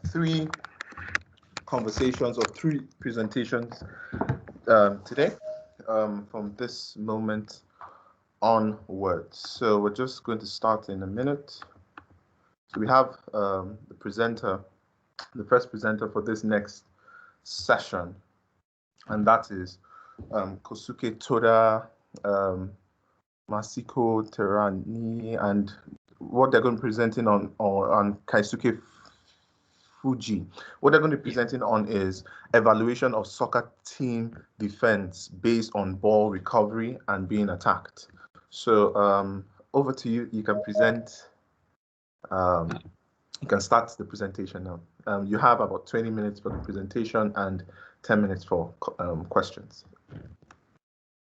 Three conversations or three presentations today from this moment onwards. So we're just going to start in a minute. So we have the first presenter for this next session, and that is Kosuke Toda, Masakiyo Teranishi, and what they're going to be presenting on Keisuke Fujii. What they're going to be presenting on is evaluation of soccer team defense based on ball recovery and being attacked. So over to you. You can present. You can start the presentation now. You have about 20 minutes for the presentation and 10 minutes for questions.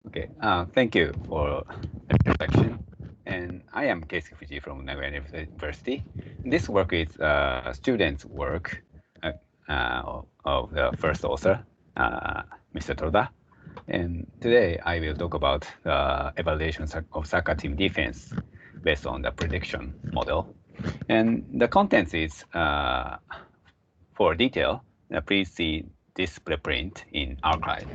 Okay, thank you for the introduction. And I am Keisuke Fujii from Nagoya University. This work is a student's work of the first author, Mr. Toda. And today I will talk about the evaluation of soccer team defense based on the prediction model. And the contents is, for detail, please see this preprint in archive.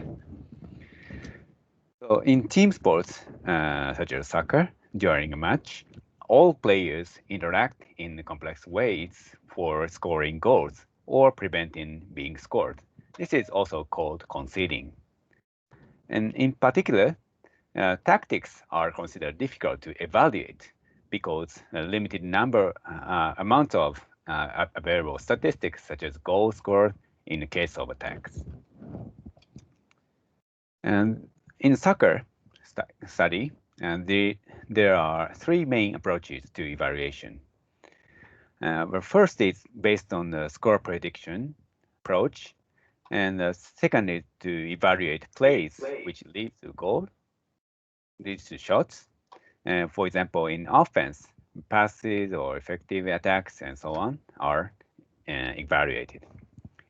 So in team sports, such as soccer, during a match, all players interact in complex ways for scoring goals or preventing being scored. This is also called conceding. And in particular, tactics are considered difficult to evaluate because a limited amount of available statistics, such as goals scored in the case of attacks. And in soccer study, there are three main approaches to evaluation. The first is based on the score prediction approach, and the second is to evaluate plays which lead to goal, leads to shots. For example, in offense, passes or effective attacks and so on are evaluated.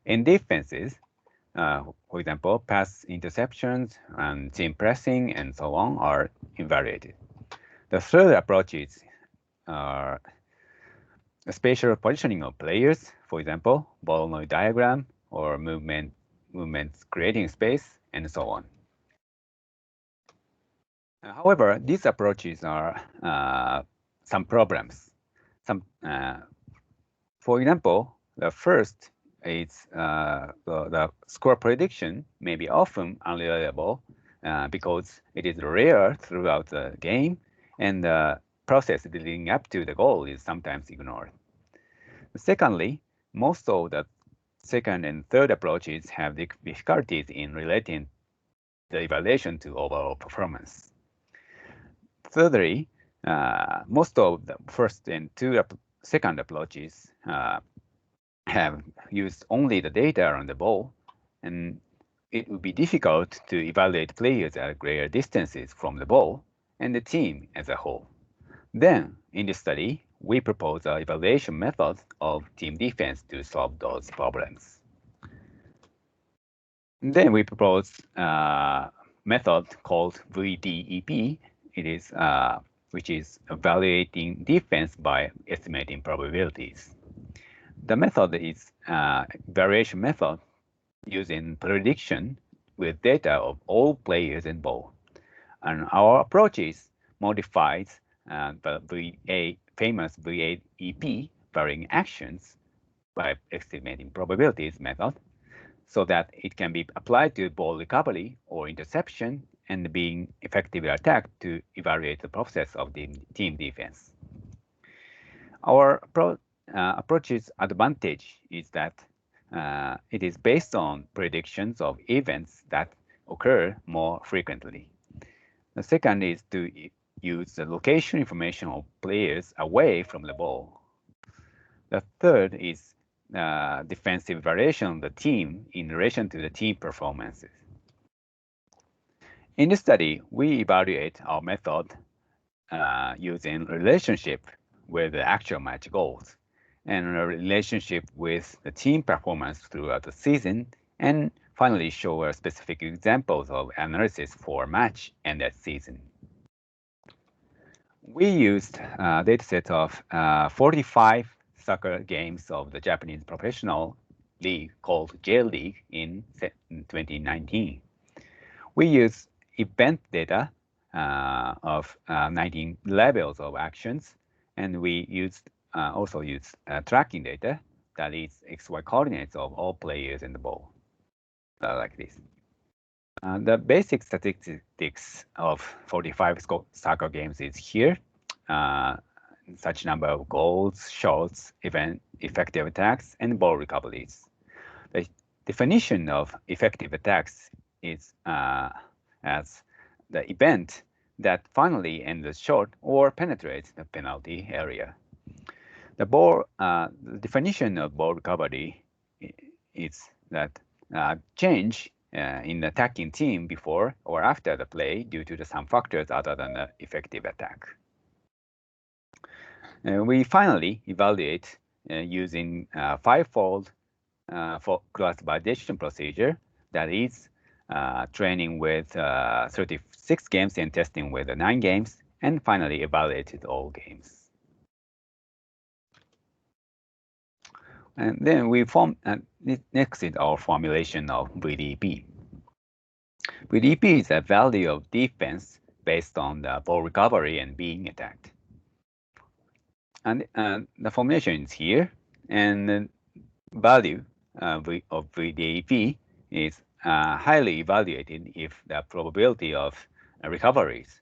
In defenses, for example, pass interceptions and team pressing and so on are evaluated. The third approach is a spatial positioning of players, for example, Voronoi diagram or movements creating space and so on. However, these approaches are some problems. For example, the first is the score prediction may be often unreliable because it is rare throughout the game, and the process leading up to the goal is sometimes ignored. Secondly, most of the second and third approaches have difficulties in relating the evaluation to overall performance. Thirdly, most of the first and second approaches have used only the data on the ball, and it would be difficult to evaluate players at greater distances from the ball and the team as a whole. Then, in this study, we propose an evaluation method of team defense to solve those problems. Then we propose a method called VDEP. It is which is evaluating defense by estimating probabilities. The method is variation method using prediction with data of all players and ball. And our approach is modifies the famous VAEP, varying actions by estimating probabilities method, so that it can be applied to ball recovery or interception and being effectively attacked to evaluate the process of the team defense. Our approach's advantage is that it is based on predictions of events that occur more frequently. The second is to use the location information of players away from the ball. The third is defensive evaluation of the team in relation to the team performances. In this study, we evaluate our method using relationship with the actual match goals and a relationship with the team performance throughout the season, and finally show specific examples of analysis for match and that season. We used a dataset of 45 soccer games of the Japanese professional league called J League in 2019. We use event data of 19 levels of actions, and we also use tracking data that is XY coordinates of all players in the ball, like this. The basic statistics of 45 soccer games is here. Such number of goals, shots, effective attacks, and ball recoveries. The definition of effective attacks is as the event that finally ends the shot or penetrates the penalty area. The definition of ball recovery is that change in the attacking team before or after the play due to some factors other than the effective attack. We finally evaluate using five-fold class validation procedure, that is training with 36 games and testing with 9 games, and finally evaluated all games. And then we form, next is our formulation of VDP. VDP is a value of defense based on the ball recovery and being attacked. And the formulation is here, and the value of VDP is highly evaluated if the probability of recoveries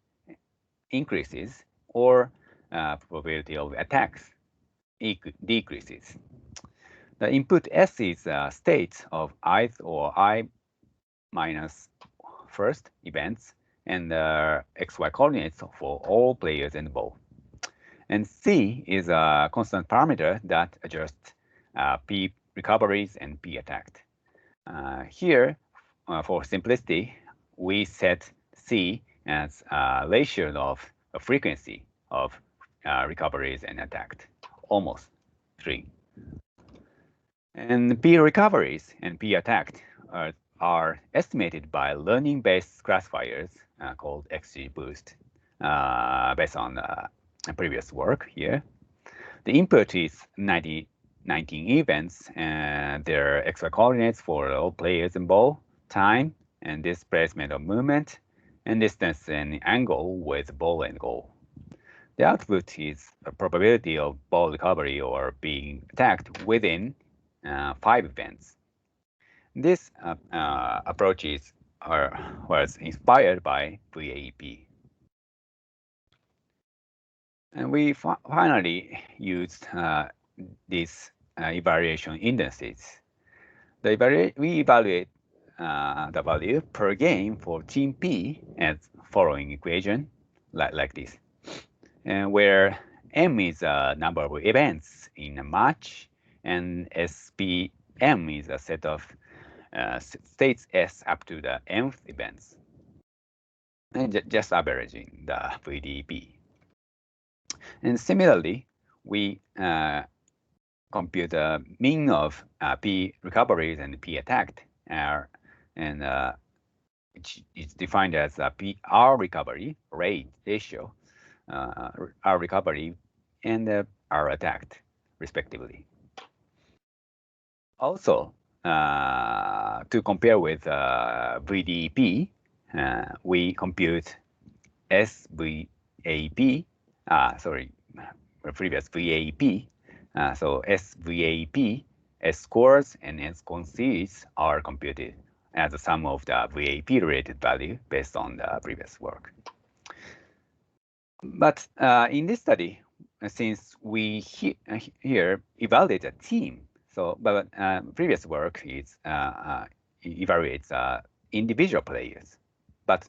increases or probability of attacks decreases. The input S is states of ith or I minus first events and XY coordinates for all players in the ball. And C is a constant parameter that adjusts P recoveries and P attacked. Here, for simplicity, we set C as a ratio of a frequency of recoveries and attacked, almost 3. And P recoveries and P attacked are estimated by learning-based classifiers called XGBoost, based on previous work here. The input is 19 events, and their XY coordinates for all players in ball, time, and displacement of movement, and distance and angle with ball and goal. The output is a probability of ball recovery or being attacked within 5 events. This approach was inspired by VAEP. And we finally used these evaluation indices. We evaluate the value per game for team P as following equation, like this, and where M is a number of events in a match, and SPM is a set of states S up to the nth events, and just averaging the VDP. And similarly, we compute the mean of P recoveries and P attacked, and which is defined as a R recovery rate ratio, R recovery and R attacked, respectively. Also, to compare with VDP, we compute SVAP, previous VAP. So SVAP, S scores, and S conceits are computed as the sum of the VAP related value based on the previous work. But in this study, since we here evaluate a team, but previous work is evaluates individual players, but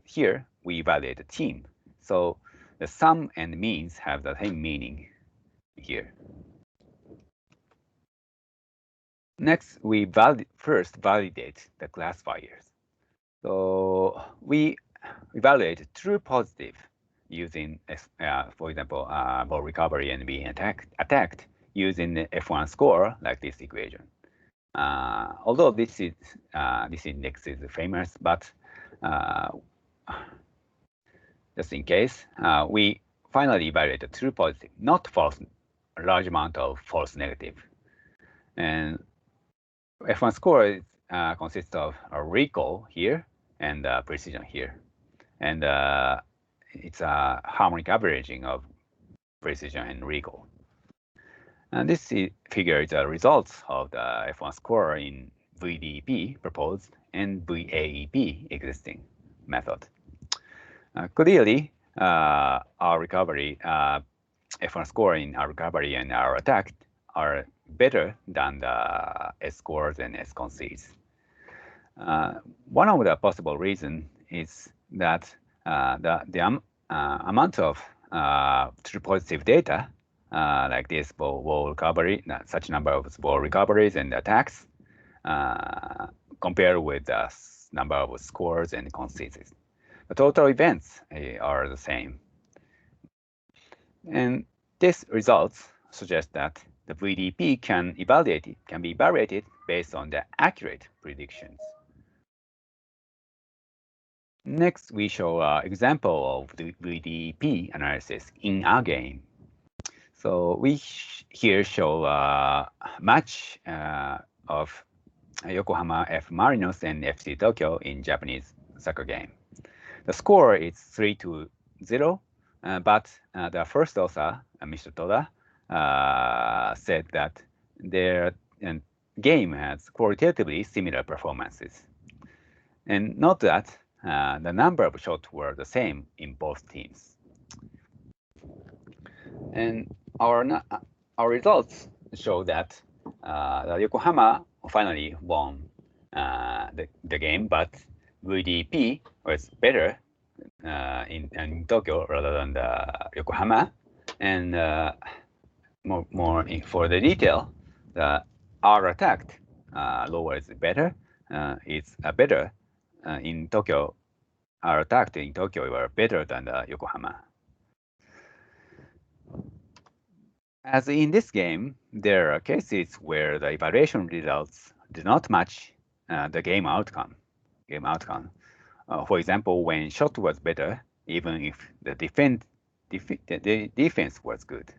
here we evaluate a team. So the sum and means have the same meaning here. Next, we first validate the classifiers. So we evaluate true positive using, for example, ball recovery and being attacked using the F1 score like this equation. Although this index is famous, but just in case, we finally evaluate the true positive, not false large amount of false negative. And F1 score consists of a recall here and precision here. And it's a harmonic averaging of precision and recall. And this figure is a result of the F1 score in VDP proposed and VAEP existing method. Clearly, our recovery, F1 score in our recovery and our attack are better than the S scores and S concedes. One of the possible reasons is that the amount of true positive data like this ball recovery, such number of ball recoveries and attacks, compared with the number of scores and concedes. The total events are the same. And this results suggest that the VDP can be evaluated based on the accurate predictions. Next, we show an example of the VDP analysis in a game. So we here show a match of Yokohama F Marinos and FC Tokyo in Japanese soccer game. The score is 3-0, but the first author, Mr. Toda, said that their game has qualitatively similar performances. And note that the number of shots were the same in both teams. And our results show that the Yokohama finally won the game, but VDP was better in Tokyo rather than the Yokohama. And more for the detail, our attack lower is better. It's better in Tokyo. Our attack in Tokyo were better than the Yokohama. As in this game, there are cases where the evaluation results do not match the game outcome. For example, when shot was better, even if the defense was good.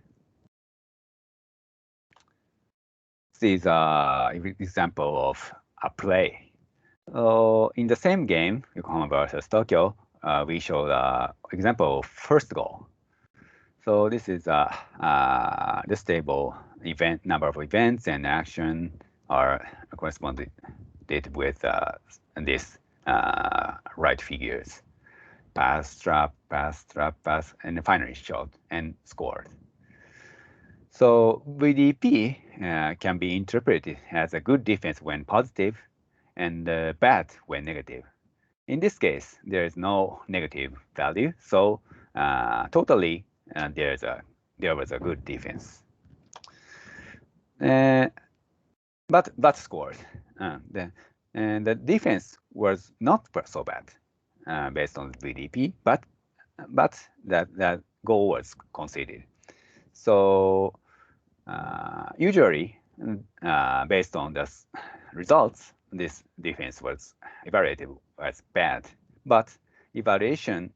This is an example of a play. In the same game, Yokohama versus Tokyo, we show the example of first goal. So this is this table number of events and action are corresponded with this right figures: pass, trap, and finally shot and scored. So VDP can be interpreted as a good defense when positive and bad when negative. In this case, there is no negative value, so totally there was a good defense. But scored. The defense was not so bad based on VDP, but that goal was conceded. So usually, based on the results, this defense was evaluated as bad. But evaluation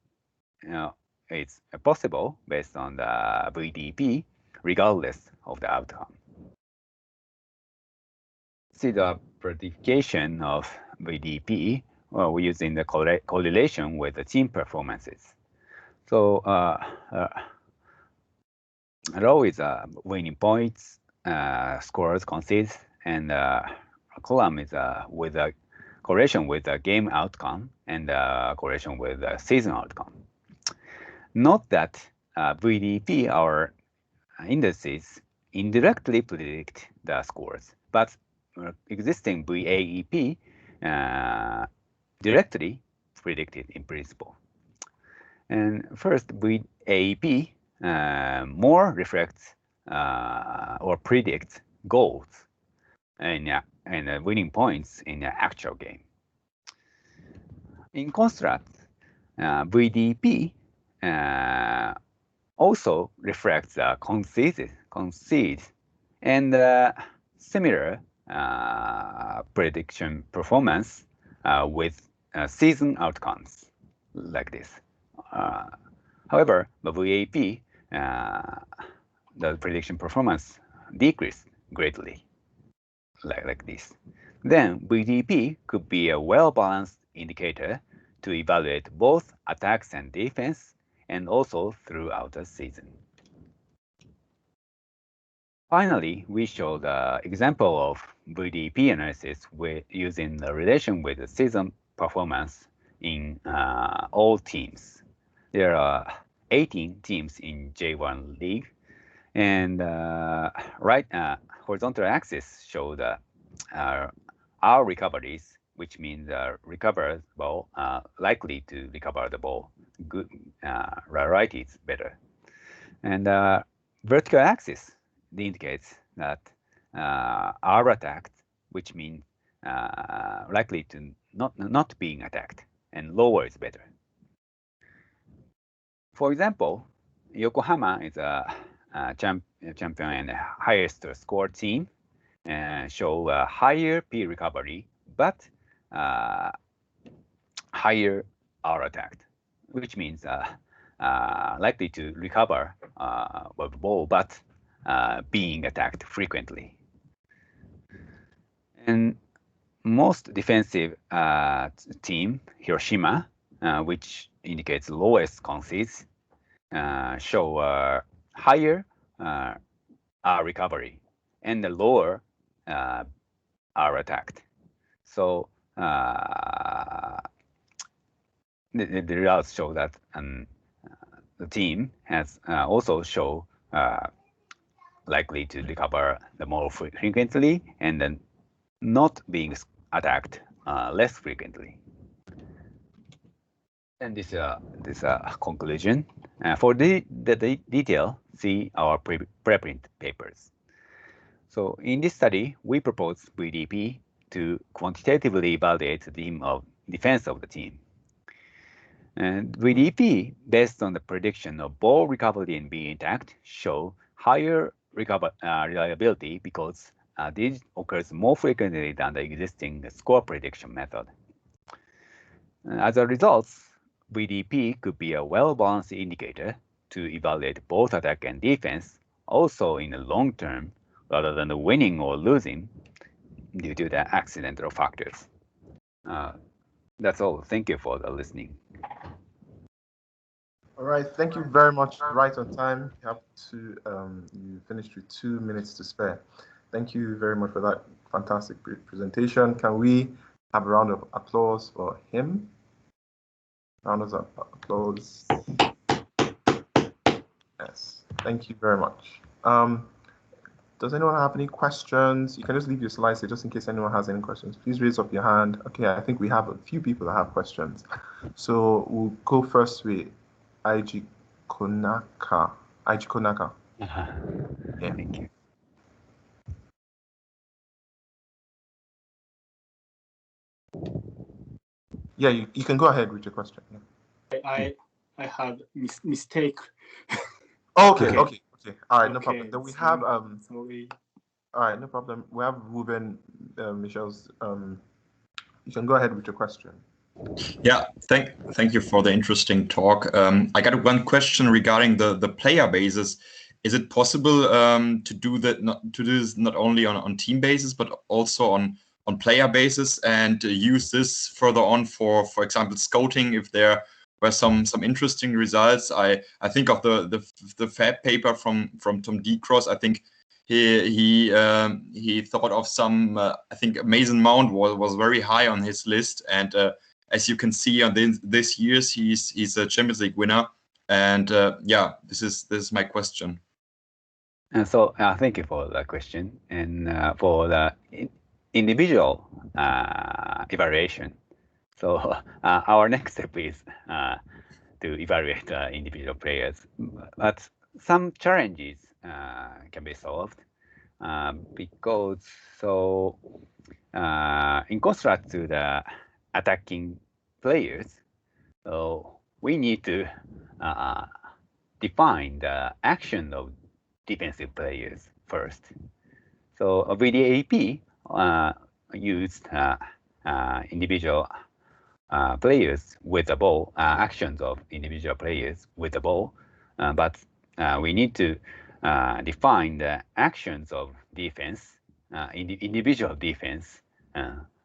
is possible based on the VDP, regardless of the outcome. See the prediction of VDP using the correlation with the team performances. So row is winning points, scores, concedes, and column is with a correlation with the game outcome and correlation with the season outcome. Note that VDP, our indices, indirectly predict the scores, but existing VAEP directly predicted in principle. And first, VAEP more reflects or predicts goals and winning points in the actual game. In contrast, VDP also reflects concedes and similar prediction performance with season outcomes like this. However, the VAP the prediction performance decreased greatly, like this. Then VDP could be a well-balanced indicator to evaluate both attacks and defense, and also throughout the season. Finally, we show the example of VDP analysis using the relation with the season performance in all teams. There are 18 teams in J1 League, and horizontal axis show the our recoveries, which means recover ball likely to recover the ball. Good, right is better, and vertical axis indicates that are attacked, which means likely to not being attacked, and lower is better. For example, Yokohama is a champion and highest score team, and show a higher P recovery, but higher R attacked, which means likely to recover the ball, but being attacked frequently. And most defensive team, Hiroshima, which indicates lowest concedes, show higher R recovery and the lower are attacked. So the results show that the team has also show likely to recover the more frequently and then not being attacked less frequently. And this is a conclusion. For the detail, see our preprint papers. So in this study, we propose VDP to quantitatively evaluate the theme of defense of the team. And VDP, based on the prediction of ball recovery and being intact, show higher reliability because this occurs more frequently than the existing score prediction method. As a result, VDP could be a well-balanced indicator to evaluate both attack and defense, also in the long term, rather than winning or losing due to the accidental factors. That's all. Thank you for the listening. All right, thank you very much. Right on time. You have to you finished with 2 minutes to spare. Thank you very much for that fantastic presentation. Can we have a round of applause for him? Round of applause. Yes, thank you very much. Does anyone have any questions? You can just leave your slides here just in case anyone has any questions. Please raise up your hand. Okay, I think we have a few people that have questions. So we'll go first with Aiji Konaka. Yeah. Thank you. Yeah, you can go ahead with your question. Yeah. I had mistake. Okay. All right, no problem. Then we have sorry. All right, no problem. We have Ruben Michel's. You can go ahead with your question. Yeah, thank you for the interesting talk. I got one question regarding the player bases. Is it possible to do that not only on team basis but also on player basis and use this further on for example scouting if there were some interesting results? I think of the Fab paper from Tom Decross. I think he thought of some. I think Mason Mount was very high on his list, and as you can see on this year's, he's a Champions League winner. And yeah, this is my question. And so thank you for that question. And for the individual evaluation, so our next step is to evaluate individual players. But some challenges can be solved because in contrast to the attacking players, so we need to define the action of defensive players first. So VDAP used individual players with the ball, actions of individual players with the ball, but we need to define the actions of defense, individual defense,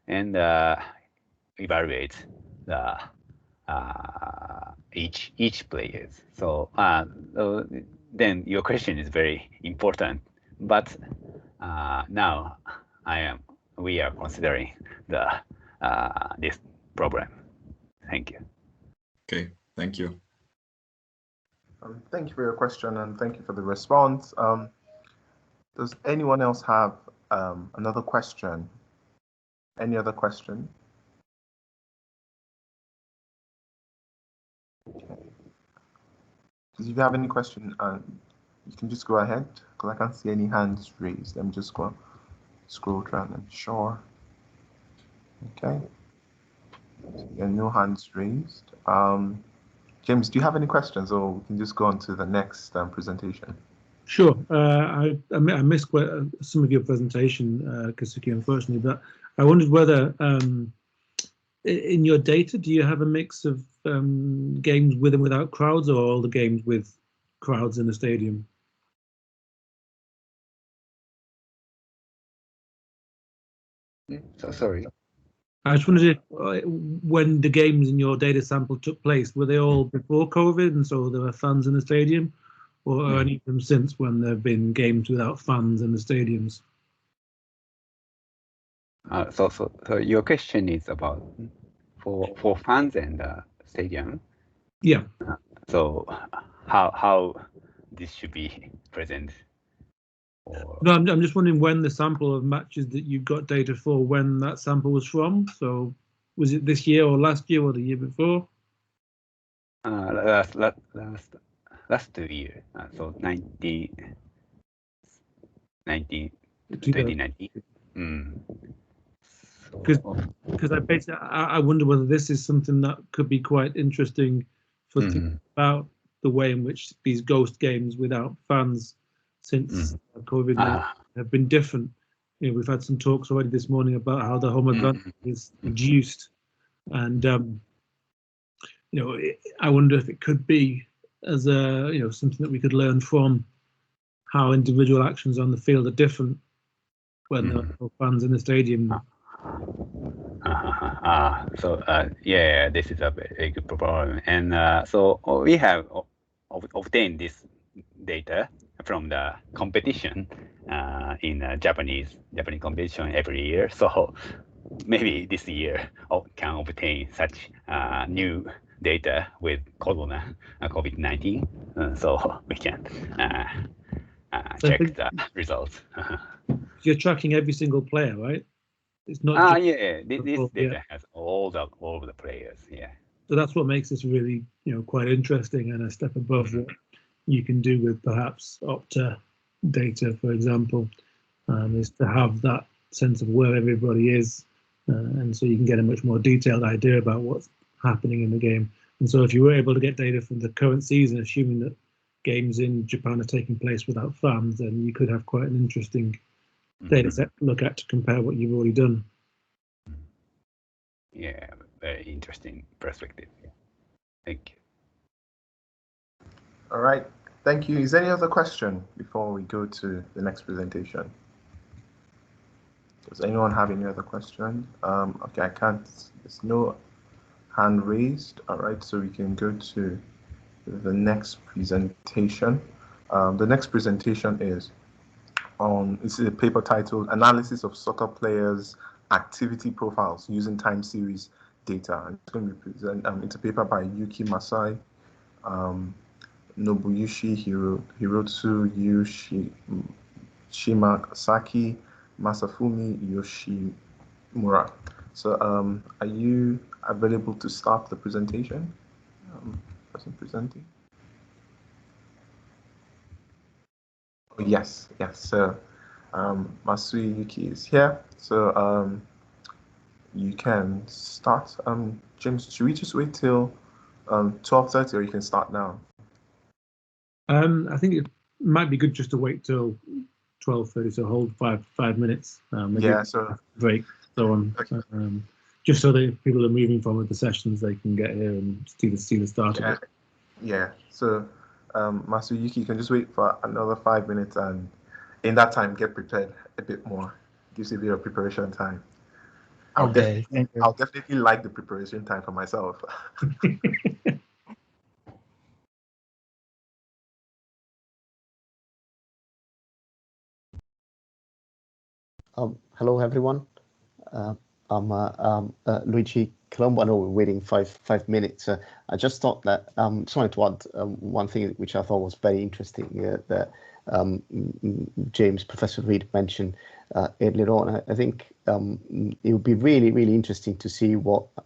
and evaluate the each players. So then your question is very important. But now we are considering the this problem. Thank you. Okay, thank you. Thank you for your question and thank you for the response. Does anyone else have another question? Any other question? Okay. If you have any question, you can just go ahead because I can't see any hands raised. Let me just go scroll down and sure. Okay. Yeah, no hands raised. James, do you have any questions, or we can just go on to the next presentation? Sure. I missed some of your presentation, Kosuke, unfortunately, but I wondered whether in your data, do you have a mix of games with and without crowds, or all the games with crowds in the stadium? So sorry. I just wondered if, when the games in your data sample took place, were they all before COVID, and so there were fans in the stadium, or any of them since, when there have been games without fans in the stadiums? So your question is about for fans and stadium. Yeah. So how this should be present? Or... No, I'm just wondering when the sample of matches that you got data for, when that sample was from. So was it this year or last year or the year before? Last 2 years. So 2019. Because I wonder whether this is something that could be quite interesting for thinking about the way in which these ghost games without fans since COVID have been different. You know, we've had some talks already this morning about how the home advantage is reduced, and you know, I wonder if it could be as a something that we could learn from how individual actions on the field are different when there are no fans in the stadium. Yeah, this is a very good problem, and so we have obtained this data from the competition in Japanese competition every year. So maybe this year can obtain such new data with COVID-19, so we can check the results. You're tracking every single player, right? It's not. Yeah. This data has all the players. Yeah. So that's what makes this really, quite interesting and a step above what you can do with perhaps Opta data, for example, is to have that sense of where everybody is, and so you can get a much more detailed idea about what's happening in the game. And so if you were able to get data from the current season, assuming that games in Japan are taking place without fans, then you could have quite an interesting data set to look at to compare what you've already done. Yeah, very interesting perspective. Yeah. Thank you. All right, thank you. Is there any other question before we go to the next presentation? Does anyone have any other question? Okay, I can't. There's no hand raised. All right, so we can go to the next presentation. The next presentation is it's a paper titled Analysis of Soccer Players' Activity Profiles Using Time Series Data. And it's going to be presented. It's a paper by Yuki Masui, Nobuyoshi Hirotsu, Shimasaki, Masafumi Yoshimura. So are you available to start the presentation? Person presenting? Yes. So Masui Yuki is here. So you can start. James, should we just wait till 12:30, or you can start now? I think it might be good just to wait till 12:30. So hold five minutes. Yeah. So break. So on. Okay. Just so that if people are moving from the sessions, they can get here and see the start of it. Yeah. So Masui, Yuki, you can just wait for another 5 minutes, and in that time, get prepared a bit more. Gives you a bit of preparation time. Okay, thank you. I'll definitely like the preparation time for myself. Hello, everyone. I'm Luigi Colombo. I know we're waiting five minutes. I just thought that just wanted to add one thing which I thought was very interesting that James, Professor Reed mentioned earlier on. I think it would be really interesting to see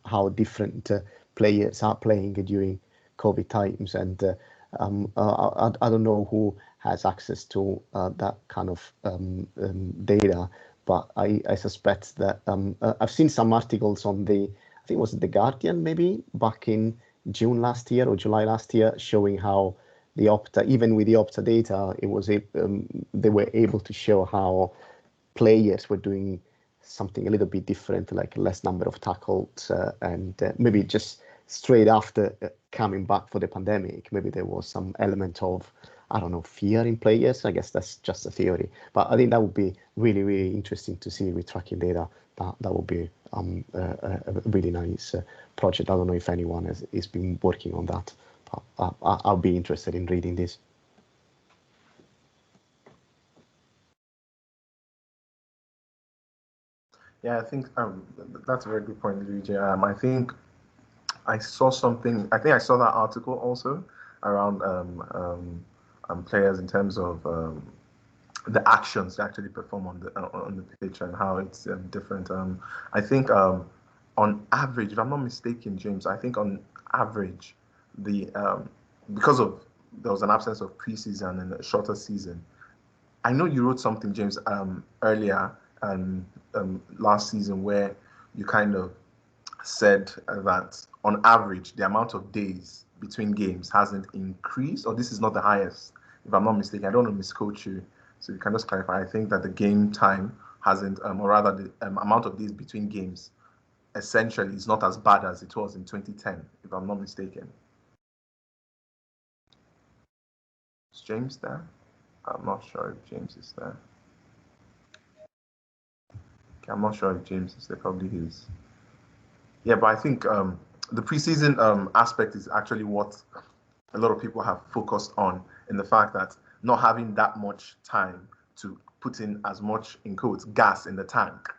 how different players are playing during COVID times, and I don't know who has access to that kind of data. But I suspect that I've seen some articles on I think it was The Guardian maybe back in June last year or July last year, showing how the Opta, even with the Opta data, they were able to show how players were doing something a little bit different, like less number of tackles, and maybe just straight after coming back for the pandemic, maybe there was some element of, I don't know, fear in players. I guess that's just a theory, but I think that would be really interesting to see with tracking data. That would be a really nice project. I don't know if anyone has been working on that, but I'll be interested in reading this. Yeah, I think that's a very good point, Luigi. I think I saw something. I think I saw that article also around players in terms of the actions they actually perform on the pitch and how it's different. I think on average, if I'm not mistaken, James, I think on average, because there was an absence of preseason and a shorter season. I know you wrote something, James, earlier last season where you kind of said that on average the amount of days between games hasn't increased, or this is not the highest, if I'm not mistaken. I don't want to misquote you, so you can just clarify. I think that the game time hasn't, or rather the amount of days between games essentially is not as bad as it was in 2010, if I'm not mistaken. Is James there? I'm not sure if James is there. Okay, I'm not sure if James is there. Probably he is. Yeah, but I think the preseason aspect is actually what a lot of people have focused on, in the fact that not having that much time to put in as much, in quotes, gas in the tank,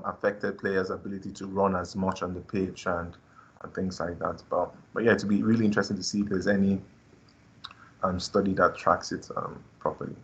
affected players' ability to run as much on the pitch and things like that. But yeah, it'd be really interesting to see if there's any study that tracks it properly.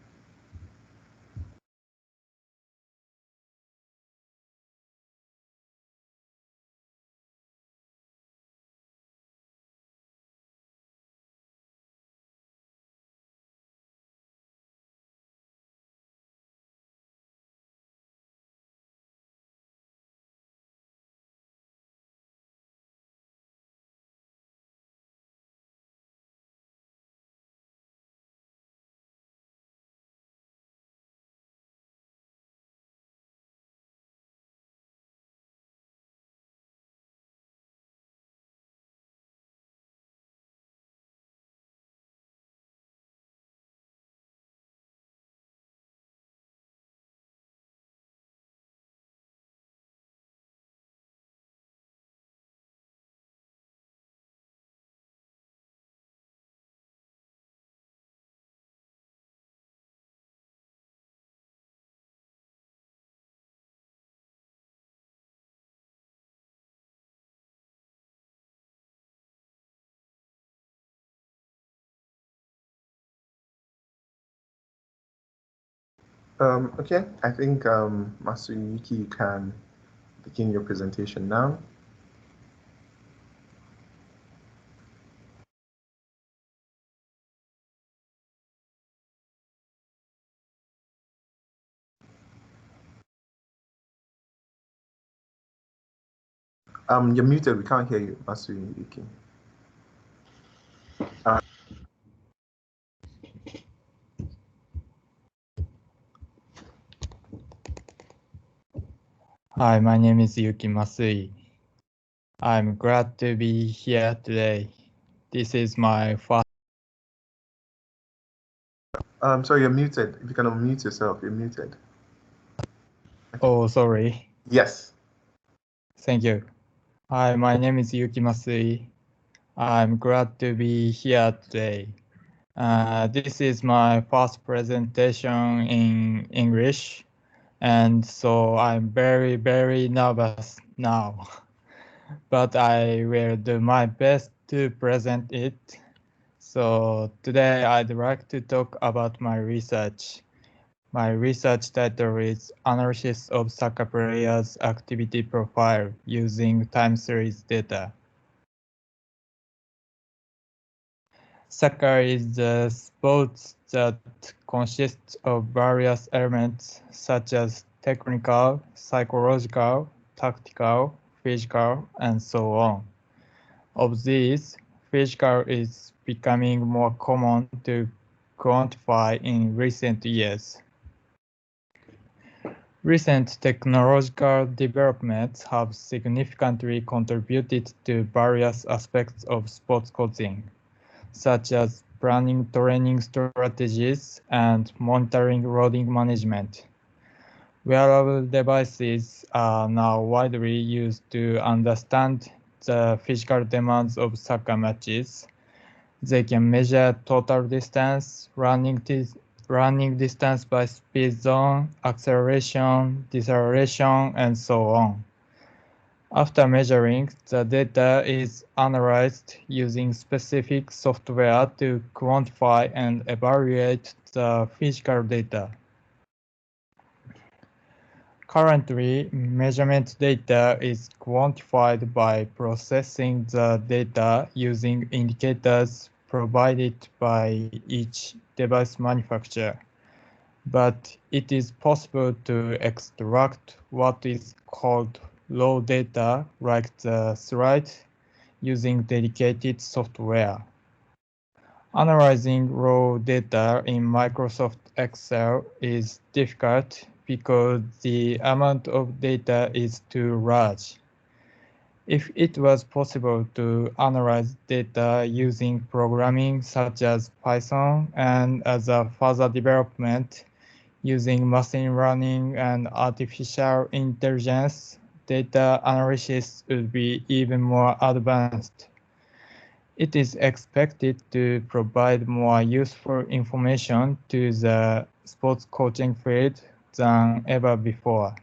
Okay, I think Masuyuki, you can begin your presentation now. You're muted. We can't hear you, Masuyuki. Hi, my name is Yuki Masui. I'm glad to be here today. This is my first Sorry, you're muted. If you can unmute yourself, you're muted. Oh, sorry. Yes. Thank you. Hi, my name is Yuki Masui. I'm glad to be here today. This is my first presentation in English, and so I'm very, very nervous now. But I will do my best to present it. So today I'd like to talk about my research. My research title is Analysis of Soccer Players' Activity Profile Using Time Series Data. Soccer is a sport that consists of various elements such as technical, psychological, tactical, physical, and so on. Of these, physical is becoming more common to quantify in recent years. Recent technological developments have significantly contributed to various aspects of sports coaching, such as planning training strategies and monitoring loading management. Wearable devices are now widely used to understand the physical demands of soccer matches. They can measure total distance, running distance by speed zone, acceleration, deceleration, and so on. After measuring, the data is analyzed using specific software to quantify and evaluate the physical data. Currently, measurement data is quantified by processing the data using indicators provided by each device manufacturer. But it is possible to extract what is called raw data, like the slide, using dedicated software. Analyzing raw data in Microsoft Excel is difficult because the amount of data is too large. If it was possible to analyze data using programming such as Python and as a further development using machine learning and artificial intelligence, data analysis would be even more advanced. It is expected to provide more useful information to the sports coaching field than ever before.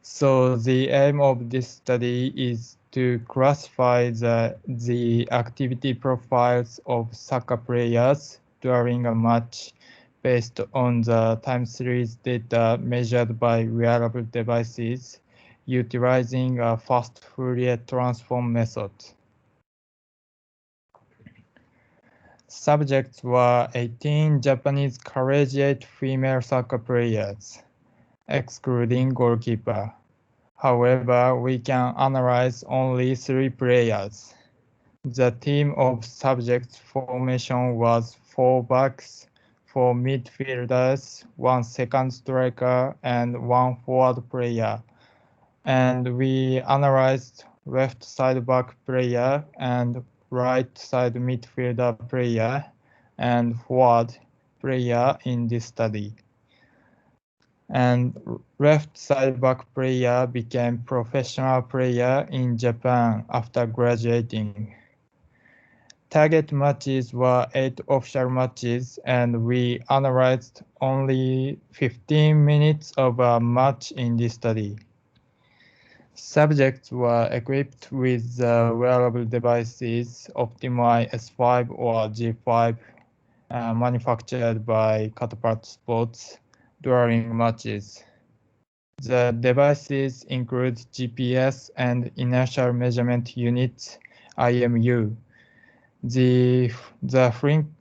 So the aim of this study is to classify the activity profiles of soccer players during a match based on the time series data measured by wearable devices utilizing a fast Fourier transform method. Subjects were 18 Japanese collegiate female soccer players, excluding goalkeeper. However, we can analyze only 3 players. The team of subjects formation was 4 backs, 4 midfielders, 1 second striker, and 1 forward player. And we analyzed left side back player and right side midfielder player and forward player in this study. And left side back player became professional player in Japan after graduating. Target matches were 8 official matches, and we analyzed only 15 minutes of a match in this study. Subjects were equipped with wearable devices Optimi S5 or G5 manufactured by Catapult Sports during matches. The devices include GPS and inertial measurement units IMU. The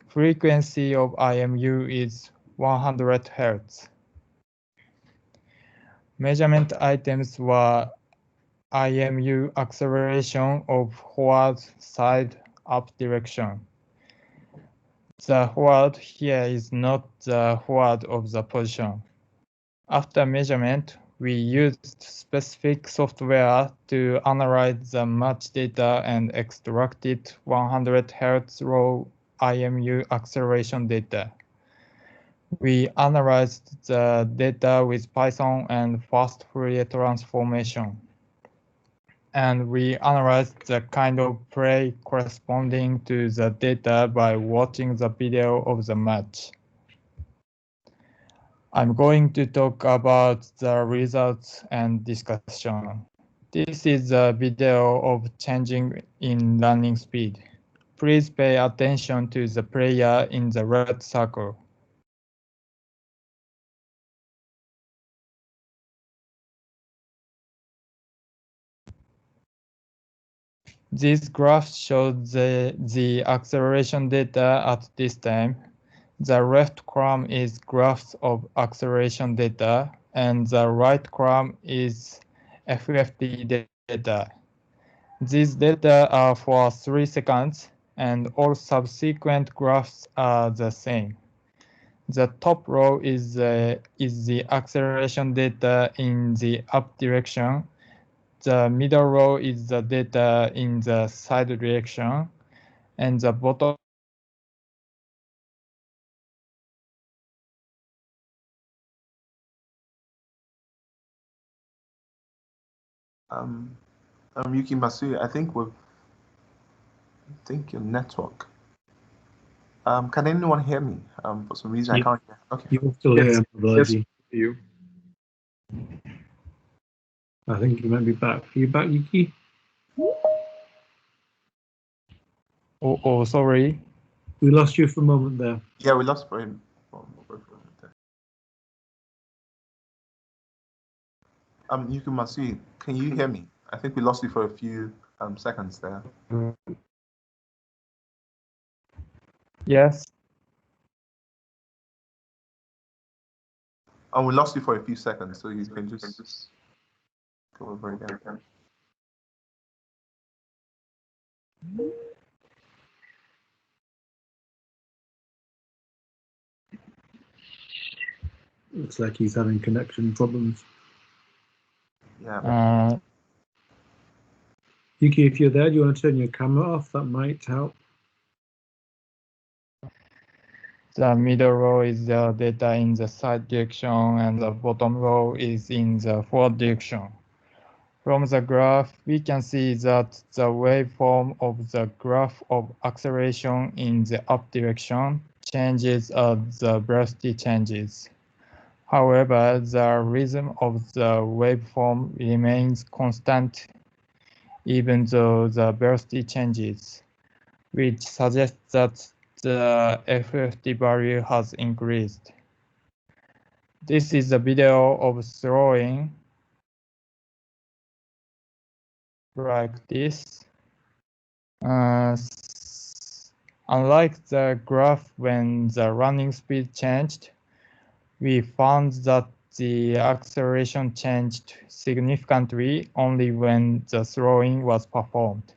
frequency of IMU is 100 Hz. Measurement items were IMU acceleration of forward side up direction. The forward here is not the forward of the position. After measurement, we used specific software to analyze the match data and extracted 100 Hz raw IMU acceleration data. We analyzed the data with Python and fast Fourier transformation. And we analyzed the kind of play corresponding to the data by watching the video of the match. I'm going to talk about the results and discussion. This is a video of changing in running speed. Please pay attention to the player in the red circle. This graph shows the acceleration data at this time. The left column is graphs of acceleration data, and the right column is FFT data. These data are for 3 seconds, and all subsequent graphs are the same. The top row is the acceleration data in the up direction. The middle row is the data in the side direction, and the bottom Yuki Masui, I think your network. Can anyone hear me? For some reason I can't hear. Okay. You're still Yes. here, Mobolaji. Yes. You. I think you might be back. Are you back, Yuki? Oh, sorry. We lost you for a moment there. Yeah, we lost for him. Yuki Masui, can you hear me? I think we lost you for a few seconds there. Yes. We lost you for a few seconds, so you can just go over again. Looks like he's having connection problems. Yeah. Yuki, if you're there, do you want to turn your camera off? That might help. The middle row is the data in the side direction, and the bottom row is in the forward direction. From the graph, we can see that the waveform of the graph of acceleration in the up direction changes as the velocity changes. However, the rhythm of the waveform remains constant even though the velocity changes, which suggests that the FFT value has increased. This is a video of throwing like this. Unlike the graph when the running speed changed, we found that the acceleration changed significantly only when the throwing was performed.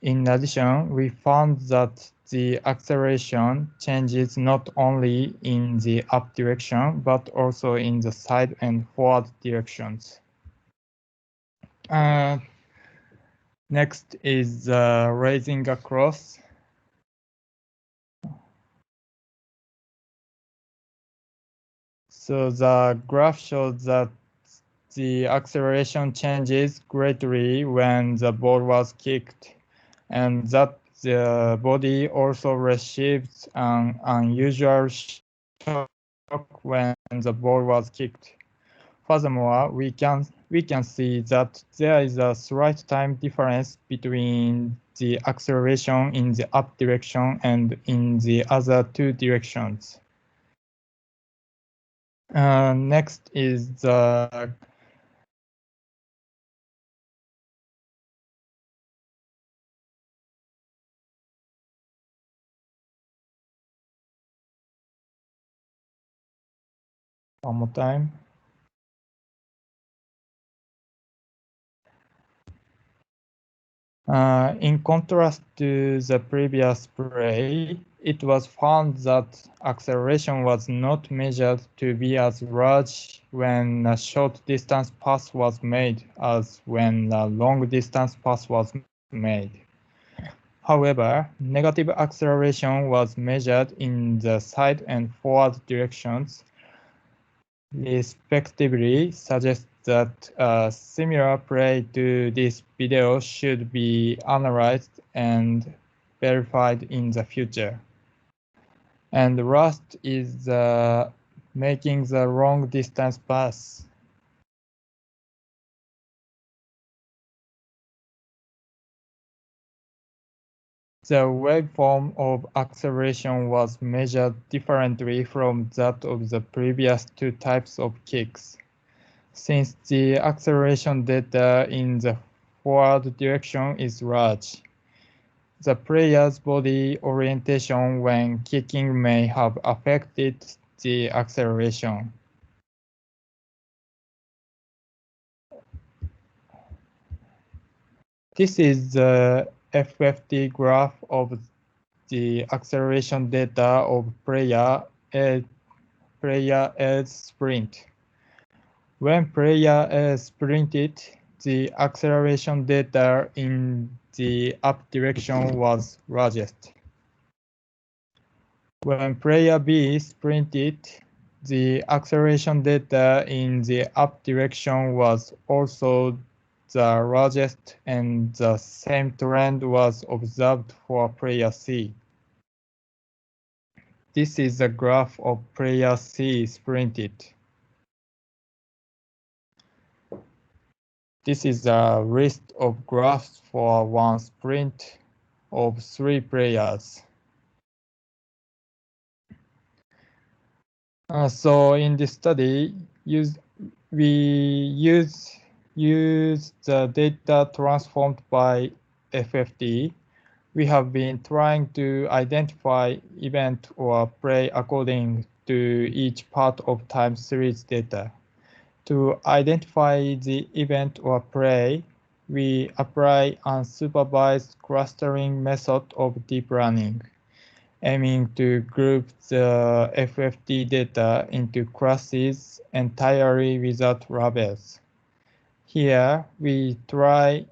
In addition, we found that the acceleration changes not only in the up direction, but also in the side and forward directions. Next is raising across. So the graph shows that the acceleration changes greatly when the ball was kicked, and that the body also receives an unusual shock when the ball was kicked. Furthermore, we can see that there is a slight time difference between the acceleration in the up direction and in the other two directions. Next is the one more time. In contrast to the previous play, it was found that acceleration was not measured to be as large when a short distance pass was made as when a long distance pass was made. However, negative acceleration was measured in the side and forward directions, respectively, suggests that a similar play to this video should be analyzed and verified in the future. And last is making the long distance pass. The waveform of acceleration was measured differently from that of the previous two types of kicks. Since the acceleration data in the forward direction is large, the player's body orientation when kicking may have affected the acceleration. This is the FFT graph of the acceleration data of player A's sprint. When player A sprinted, the acceleration data in the up direction was largest. When player B sprinted, the acceleration data in the up direction was also the largest, and the same trend was observed for player C. This is the graph of player C sprinted. This is a list of graphs for one sprint of 3 players. So in this study, we use the data transformed by FFT. We have been trying to identify event or play according to each part of time series data. To identify the event or play, we apply unsupervised clustering method of deep learning, aiming to group the FFT data into classes entirely without labels. Here, we try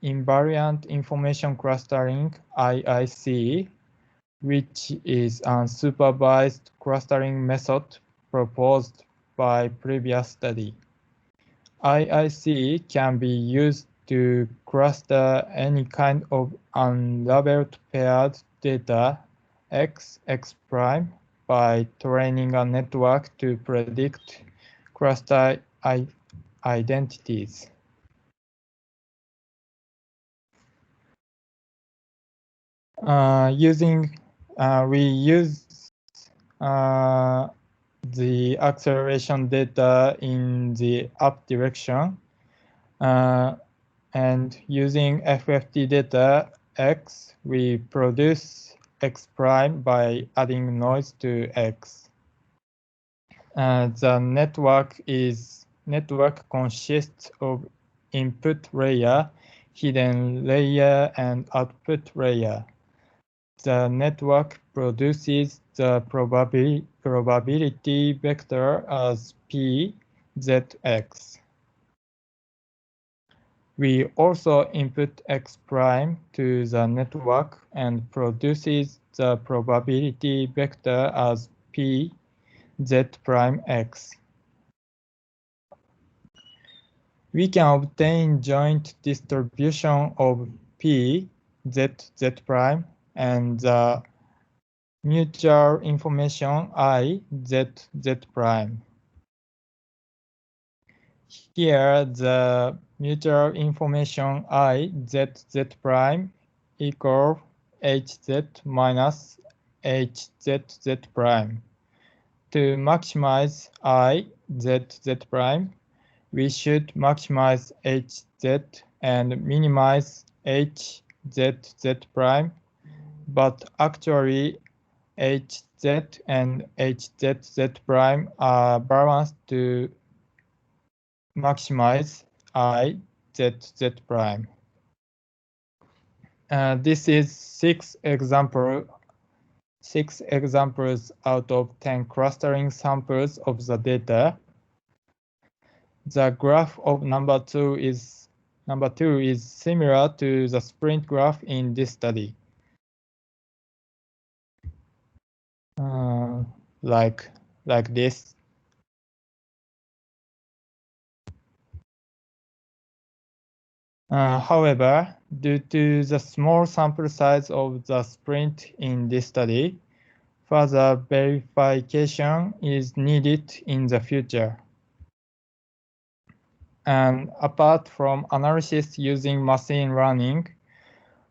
invariant information clustering, IIC, which is an unsupervised clustering method proposed by previous study. IIC can be used to cluster any kind of unlabeled paired data X prime by training a network to predict cluster identities. We use the acceleration data in the up direction, and using FFT data X, we produce X prime by adding noise to X. The network consists of input layer, hidden layer, and output layer. The network produces the probability vector as P, Zx. We also input X prime to the network and produces the probability vector as P, Z prime X. We can obtain joint distribution of P, Z prime and the mutual information I, Z prime. Here, the mutual information I, Z prime equal HZ minus HZ prime. To maximize I, Z prime, we should maximize HZ and minimize HZ prime, but actually HZ and HZ prime are balanced to maximize I, Z prime. This is 6 examples out of 10 clustering samples of the data. The graph of number two is similar to the sprint graph in this study. like this. However, due to the small sample size of the sprint in this study, further verification is needed in the future. And apart from analysis using machine learning,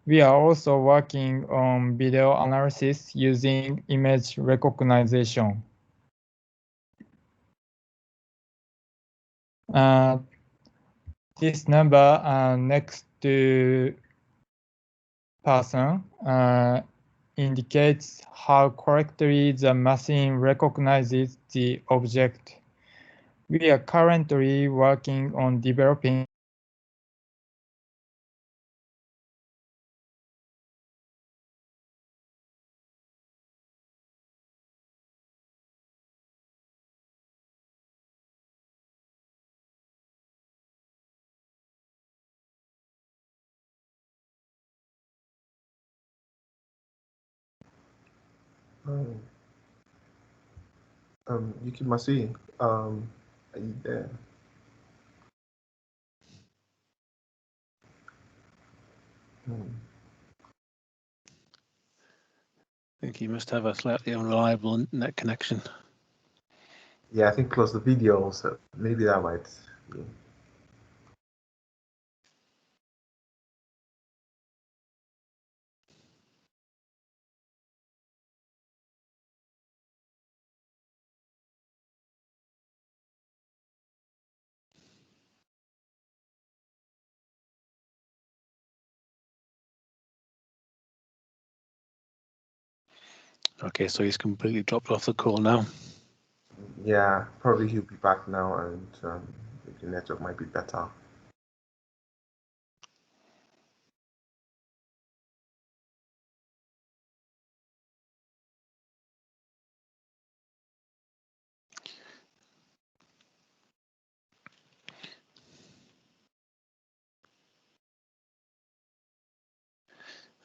we are also working on video analysis using image recognition. This number next to person indicates how correctly the machine recognizes the object. We are currently working on developing Yuki Masui, are you there? I think you must have a slightly unreliable internet connection. Yeah, I think close the video also. Maybe that might be. Okay, so he's completely dropped off the call now. Yeah, probably he'll be back now, and the network might be better.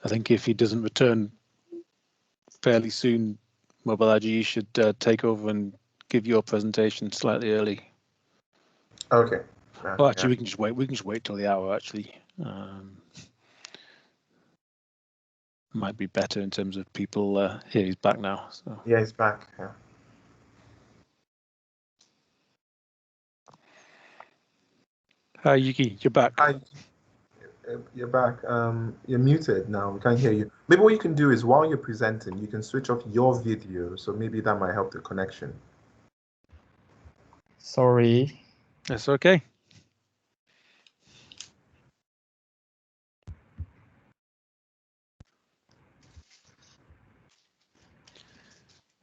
I think if he doesn't return fairly soon, Mobolaji, you should take over and give your presentation slightly early. Okay. Well, actually, we can just wait. We can just wait till the hour. Actually, might be better in terms of people. Here, he's back now. So. Yeah, he's back. Yeah. Hi, Yuki. You're back. Hi. You're back. You're muted now. We can't hear you. Maybe what you can do is while you're presenting, you can switch off your video. So maybe that might help the connection. Sorry. That's okay.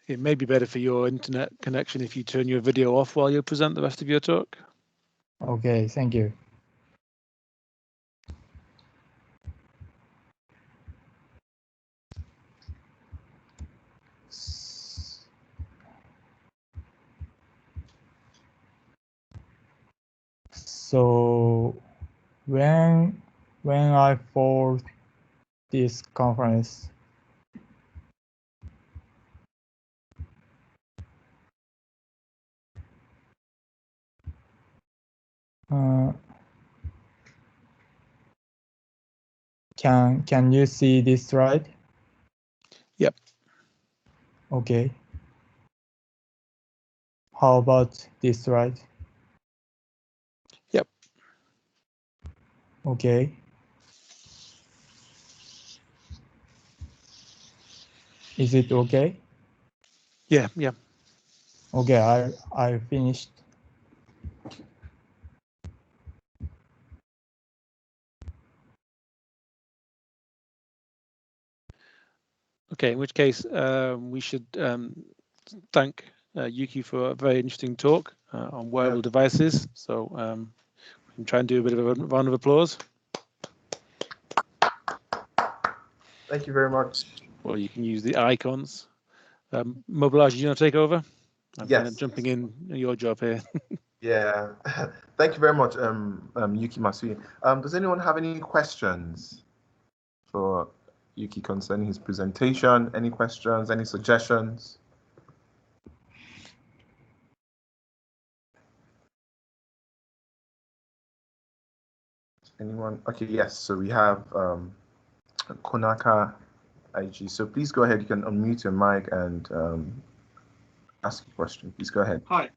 It may be better for your internet connection if you turn your video off while you present the rest of your talk. Okay, thank you. So when I for this conference, can you see this slide? Yep. Okay. How about this slide? Yep. Okay. Is it okay? Yeah. Okay, I finished. Okay, in which case we should thank Yuki for a very interesting talk on wearable devices. So we can try and do a bit of a round of applause. Thank you very much. Or you can use the icons. Mobolaji, you want to take over? I'm kind of jumping in your job here. Yeah. Thank you very much, Yuki Masui. Does anyone have any questions for Yuki concerning his presentation? Any questions, any suggestions? Anyone? Okay, yes. So we have Konaka IG. So please go ahead. You can unmute your mic and ask a question. Please go ahead. Hi.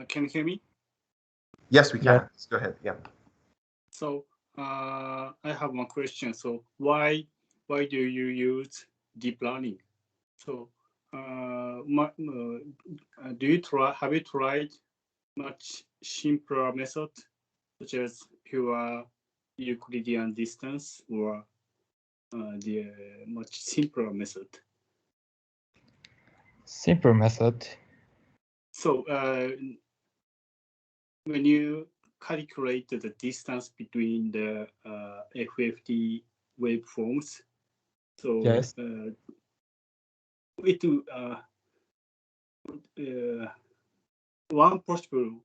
Can you hear me? Yes, we can. Yeah. Please go ahead. Yeah. So I have one question. So why do you use deep learning? So have you tried much simpler method, such as pure Euclidean distance, or the much simpler method? Simple method. So when you calculate the distance between the FFT waveforms, so Yes. One possible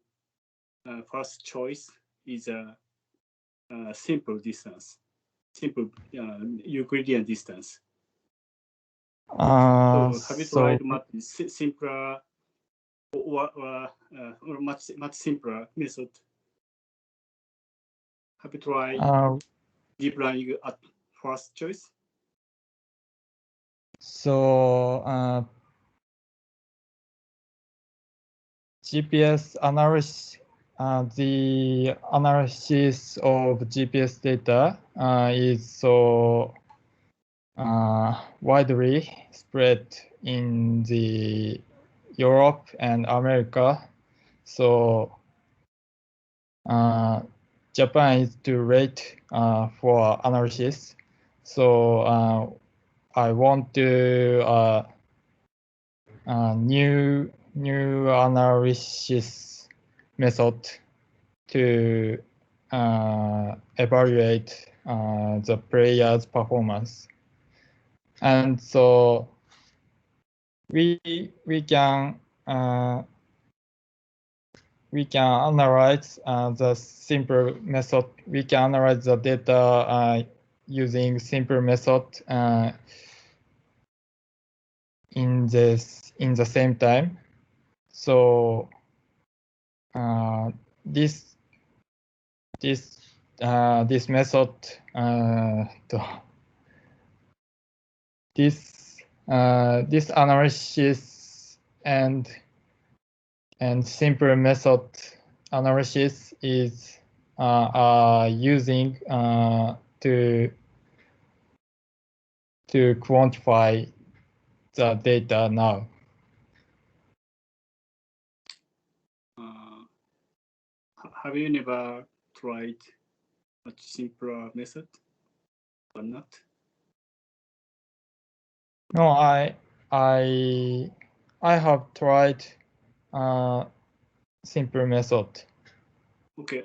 first choice is a simple distance, simple Euclidean distance. So have you tried much simpler or much simpler method? Have you tried deep learning at first choice? So GPS analysis, the analysis of GPS data is so widely spread in the Europe and America. So Japan is too late for analysis. So I want to new analysis method to evaluate the player's performance, and so we can analyze the simple method. We can analyze the data using simple method in the same time. So this method this analysis and simple method analysis is using to quantify the data now. Have you never tried much simpler method or not? No, I have tried simple method. Okay.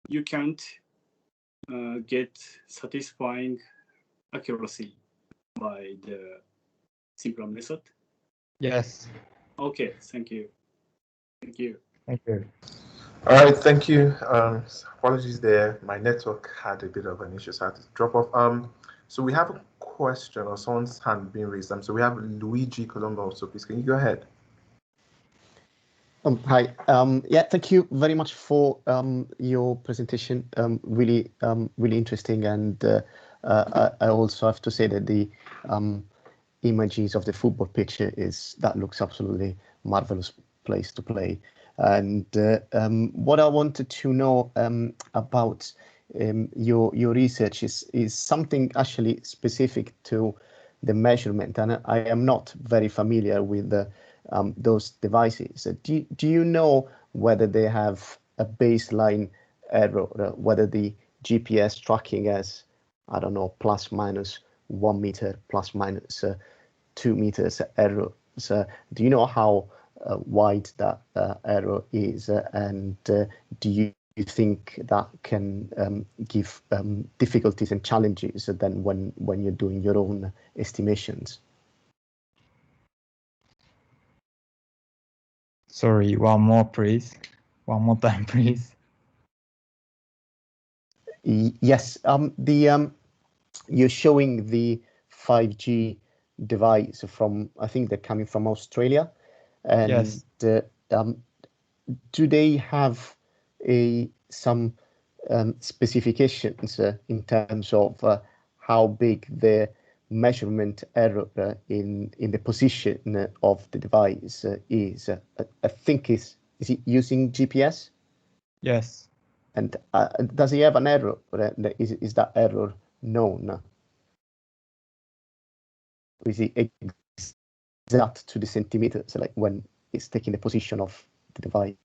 You can't get satisfying accuracy by the simpler method? Yes. Okay, thank you. Thank you. All right, thank you. Apologies there. My network had a bit of an issue, so I had to drop off. So we have a question or someone's hand being raised. So we have Luigi Colombo. So please, can you go ahead? Hi. Yeah, thank you very much for your presentation. Really interesting, and I also have to say that the images of the football pitch that looks absolutely marvelous place to play. And what I wanted to know about your research is something actually specific to the measurement, and I am not very familiar with those devices. Do you know whether they have a baseline error, whether the GPS tracking has, I don't know, plus minus 1 meter, plus minus 2 meters error? So do you know how wide that error is, and do you think that can give difficulties and challenges then when you're doing your own estimations? Sorry, one more time, please. Yes, you're showing the 5G device from, I think they're coming from Australia. And Yes. Do they have some specifications in terms of how big the measurement error in the position of the device is? I think is it using GPS? Yes. And does he have an error? Is that error known? Is it exact to the centimeters, like when it's taking the position of the device?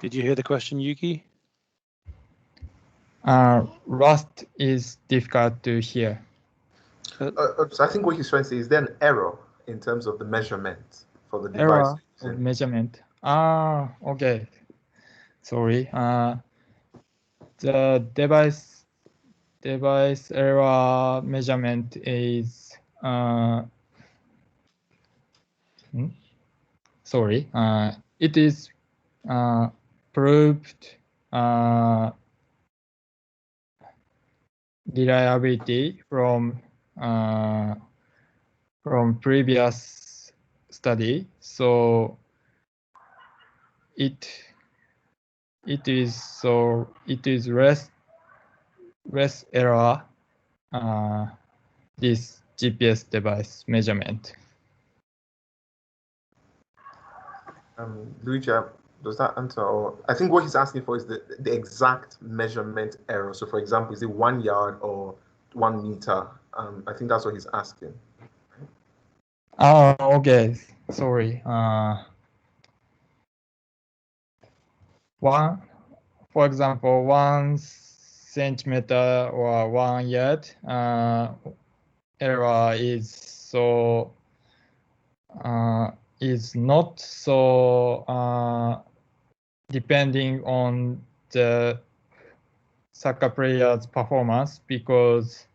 Did you hear the question, Yuki? Rust is difficult to hear. So I think what he's trying to say is there an error in terms of the measurement for the device? Error of measurement. Okay. Sorry. The device error measurement is sorry. It is proved reliability from previous study. So it is less error this GPS device measurement. Luigi, does that answer? Or I think what he's asking for is the exact measurement error. So, for example, is it 1 yard or 1 meter? I think that's what he's asking. Okay. Sorry. For example, 1 centimeter or 1 yard error is not so depending on the soccer player's performance, because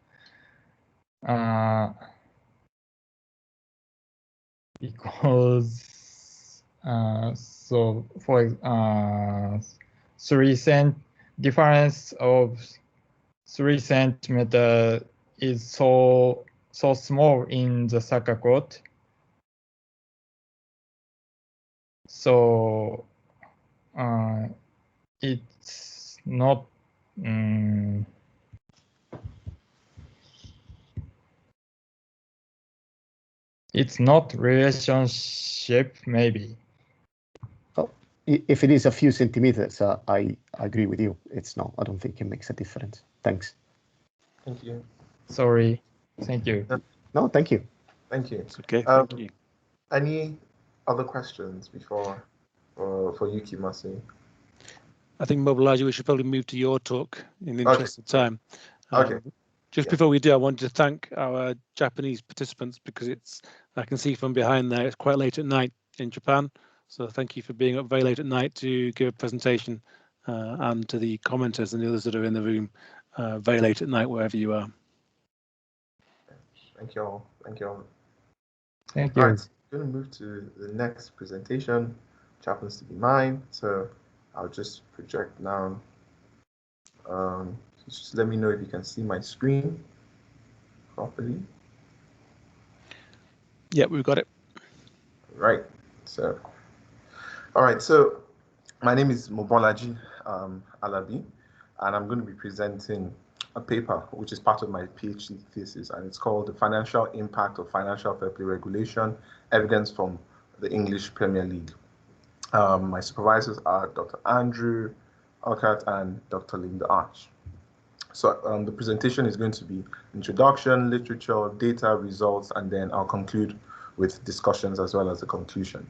so for 3 cent difference of 3 centimeter is so small in the soccer court. So it's not relationship, maybe. Oh, if it is a few centimeters, I agree with you. It's not. I don't think it makes a difference. Thanks. Thank you. Sorry. Thank you. No, thank you. Thank you. It's okay. Thank you. Any other questions before for Yuki Masui? I think, Mobolaji, we should probably move to your talk in the interest of time. Okay. Just before we do, I wanted to thank our Japanese participants, because I can see from behind there, it's quite late at night in Japan. So thank you for being up very late at night to give a presentation, and to the commenters and the others that are in the room very late at night, wherever you are. Thank you all. Thank you all. Thank you. All right, I'm going to move to the next presentation, which happens to be mine. So I'll just project now. Just let me know if you can see my screen properly. Yeah, we've got it. Right. So, all right. So my name is Mobolaji Alabi, and I'm going to be presenting a paper which is part of my PhD thesis, and it's called The Financial Impact of Financial Fair Play Regulation, Evidence from the English Premier League. My supervisors are Dr. Andrew Urquhart and Dr. Linda Arch. So the presentation is going to be introduction, literature, data, results, and then I'll conclude with discussions as well as a conclusion.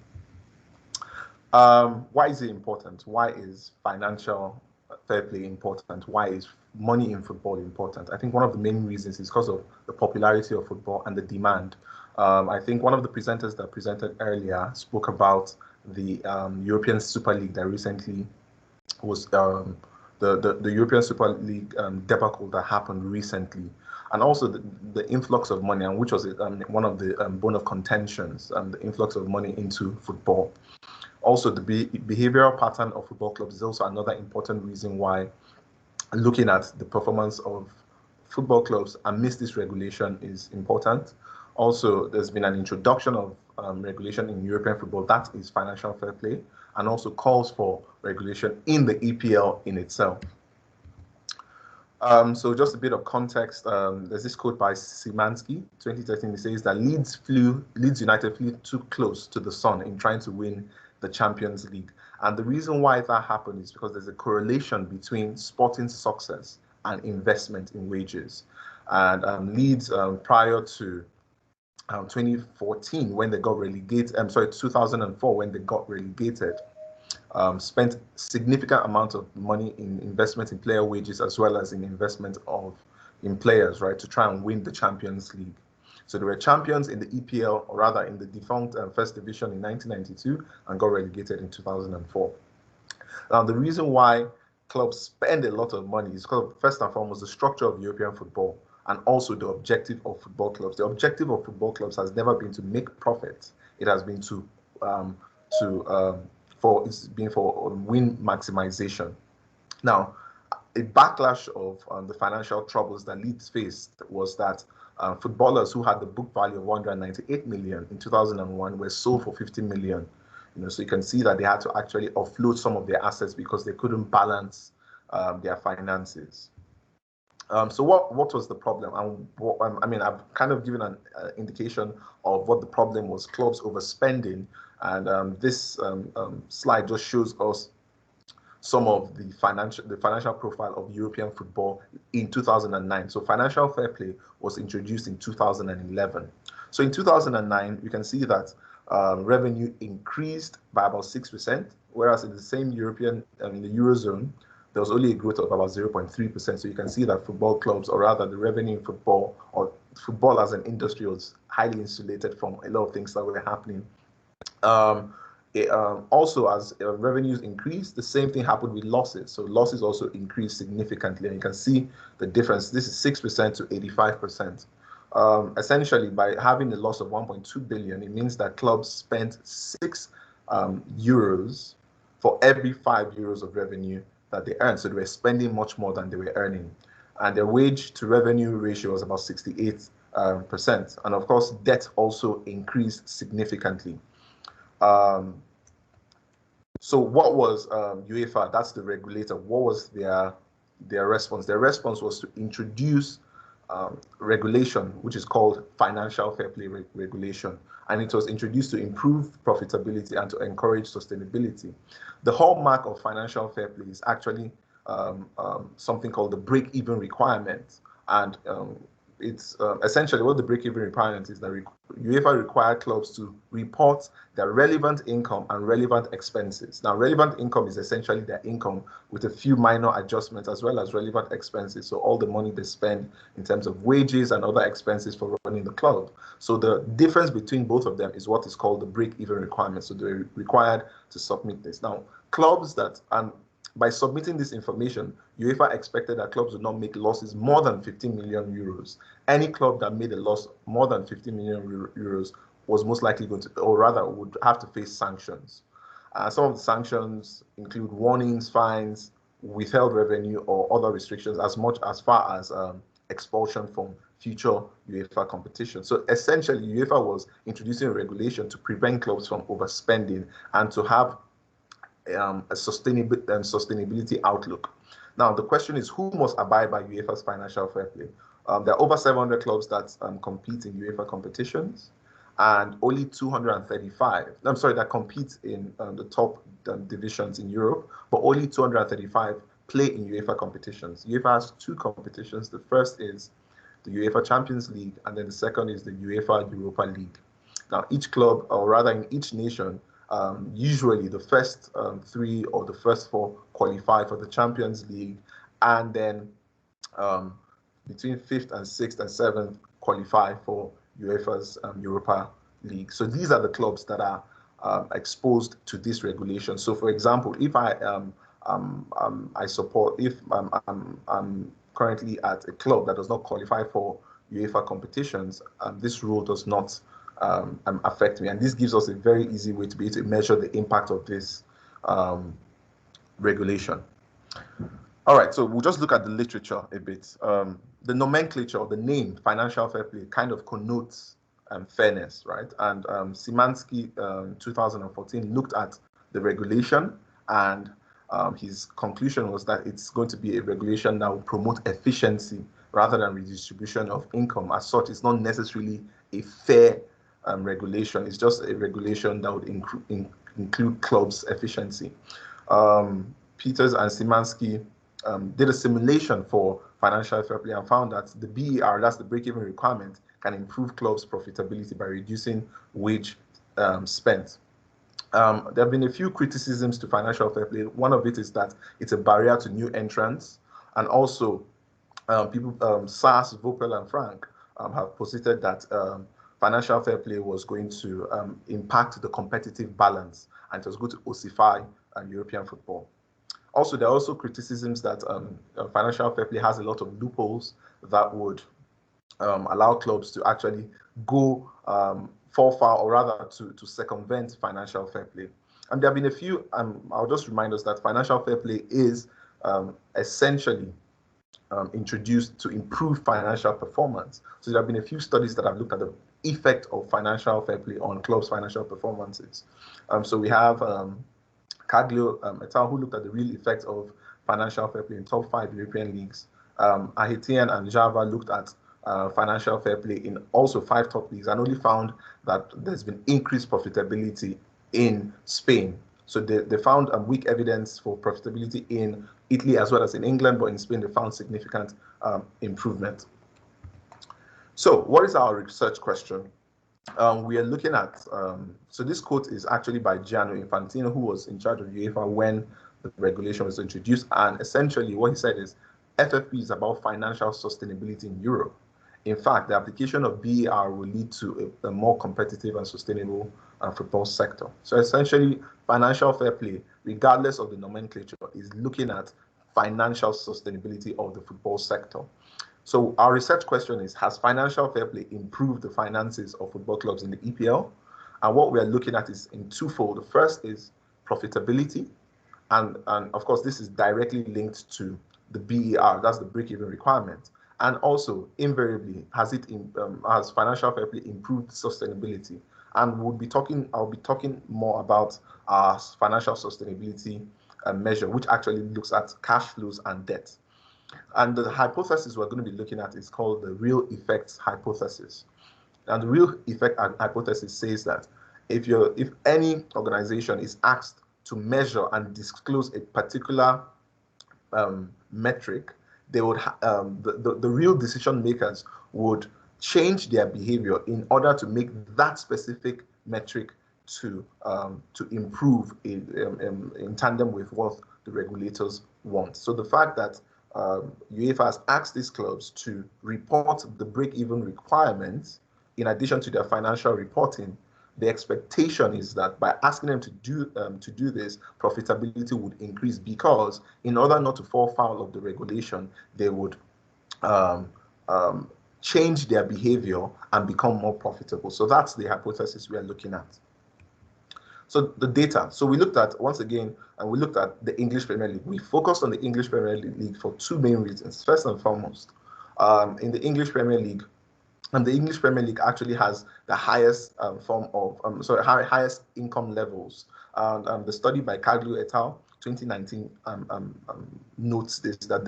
Why is it important? Why is financial fair play important? Why is money in football important? I think one of the main reasons is because of the popularity of football and the demand. I think one of the presenters that presented earlier spoke about the European Super League that recently was the European Super League debacle that happened recently, and also the influx of money, and which was one of the bone of contentions, the influx of money into football. Also, the behavioral pattern of football clubs is also another important reason why looking at the performance of football clubs amidst this regulation is important. Also, there's been an introduction of regulation in European football that is financial fair play, and also calls for regulation in the EPL in itself. So just a bit of context, there's this quote by Szymanski, 2013. It says that Leeds United flew too close to the sun in trying to win the Champions League. And the reason why that happened is because there's a correlation between sporting success and investment in wages. And Leeds, prior to 2014, when they got relegated, 2004, when they got relegated, spent significant amount of money in investment in player wages, as well as in investment in players, right, to try and win the Champions League. So they were champions in the EPL, or rather in the defunct First Division in 1992, and got relegated in 2004. Now, the reason why clubs spend a lot of money is because, first and foremost, the structure of European football, and also the objective of football clubs. The objective of football clubs has never been to make profits. It has been for win maximization. Now, a backlash of the financial troubles that Leeds faced was that footballers who had the book value of 198 million in 2001 were sold for 50 million. So you can see that they had to actually offload some of their assets because they couldn't balance their finances. So what was the problem? And I've kind of given an indication of what the problem was: clubs overspending. And this slide just shows us some of the financial profile of European football in 2009. So financial fair play was introduced in 2011. So in 2009, you can see that revenue increased by about 6%, whereas in the same European, in the Eurozone, there was only a growth of about 0.3%. So you can see that football clubs, or rather the revenue in football, or football as an industry, was highly insulated from a lot of things that were happening. Also, as revenues increased, the same thing happened with losses. So losses also increased significantly, and you can see the difference. This is 6% to 85%. Essentially, by having a loss of 1.2 billion, it means that clubs spent 6 euros for every 5 euros of revenue that they earned. So they were spending much more than they were earning. And their wage to revenue ratio was about 68%. And of course, debt also increased significantly. So what was UEFA, that's the regulator, what was their response? Their response was to introduce regulation, which is called financial fair play regulation. And it was introduced to improve profitability and to encourage sustainability. The hallmark of financial fair play is actually something called the break-even requirement. And it's essentially what the break-even requirement is, that UEFA required clubs to report their relevant income and relevant expenses. Now, relevant income is essentially their income with a few minor adjustments, as well as relevant expenses. So all the money they spend in terms of wages and other expenses for running the club. So the difference between both of them is what is called the break-even requirement. So they're required to submit this. Now, clubs that, and by submitting this information, UEFA expected that clubs would not make losses more than 15 million euros. Any club that made a loss more than 15 million euros was most likely going to, or rather would have to face sanctions. Some of the sanctions include warnings, fines, withheld revenue, or other restrictions, as far as expulsion from future UEFA competitions. So essentially, UEFA was introducing a regulation to prevent clubs from overspending and to have a sustainability outlook. Now, the question is, who must abide by UEFA's financial fair play? There are over 700 clubs that compete in UEFA competitions, and only 235, that compete in the top divisions in Europe, but only 235 play in UEFA competitions. UEFA has 2 competitions. The first is the UEFA Champions League, and then the second is the UEFA Europa League. Now, each club, or rather in each nation, usually the first 3 or the first 4 qualify for the Champions League, and then between 5th and 6th and 7th qualify for UEFA's Europa League. So these are the clubs that are exposed to this regulation. So for example, if I am I support, if I'm currently at a club that does not qualify for UEFA competitions, this rule does not affect me. And this gives us a very easy way to be able to measure the impact of this regulation. All right, so we'll just look at the literature a bit. The nomenclature or the name financial fair play kind of connotes fairness, right? And Szymanski 2014 looked at the regulation, and his conclusion was that it's going to be a regulation that will promote efficiency rather than redistribution of income. As such, it's not necessarily a fair regulation. It's just a regulation that would include clubs' efficiency. Peters and Szymanski did a simulation for financial fair play and found that the BER, that's the break-even requirement, can improve clubs' profitability by reducing wage spent. There have been a few criticisms to financial fair play. One of it is that it's a barrier to new entrants, and also SARS, Vopel, and Frank have posited that financial fair play was going to impact the competitive balance, and it was going to ossify European football. Also, there are also criticisms that financial fair play has a lot of loopholes that would allow clubs to actually go far, or rather to circumvent financial fair play. And there have been a few, I'll just remind us that financial fair play is essentially introduced to improve financial performance. So there have been a few studies that have looked at the effect of financial fair play on clubs' financial performances. So we have Caglio et al., who looked at the real effect of financial fair play in top 5 European leagues. Ahetian and Java looked at financial fair play in also 5 top leagues and only found that there's been increased profitability in Spain. So they found weak evidence for profitability in Italy as well as in England, but in Spain they found significant improvement. So what is our research question? We are looking at, so this quote is actually by Gianni Infantino, who was in charge of UEFA when the regulation was introduced. And essentially what he said is, FFP is about financial sustainability in Europe. In fact, the application of BER will lead to a more competitive and sustainable football sector. So essentially, financial fair play, regardless of the nomenclature, is looking at financial sustainability of the football sector. So our research question is, has financial fair play improved the finances of football clubs in the EPL? And what we are looking at is in twofold. The first is profitability. And of course, this is directly linked to the BER, that's the break-even requirement. And also, invariably, has financial fair play improved sustainability? And I'll be talking more about our financial sustainability measure, which actually looks at cash flows and debt. And the hypothesis we're going to be looking at is called the real effects hypothesis. And the real effect hypothesis says that if any organization is asked to measure and disclose a particular metric, they would the real decision makers would change their behavior in order to make that specific metric to improve in tandem with what the regulators want. So the fact that UEFA has asked these clubs to report the break-even requirements in addition to their financial reporting, the expectation is that by asking them to do this, profitability would increase, because in order not to fall foul of the regulation, they would change their behavior and become more profitable. So that's the hypothesis we are looking at. So the data. So we looked at, once again, and we looked at the English Premier League. We focused on the English Premier League for 2 main reasons. First and foremost, in the English Premier League, and the English Premier League actually has the highest highest income levels. The study by Caglio et al. 2019 notes this, that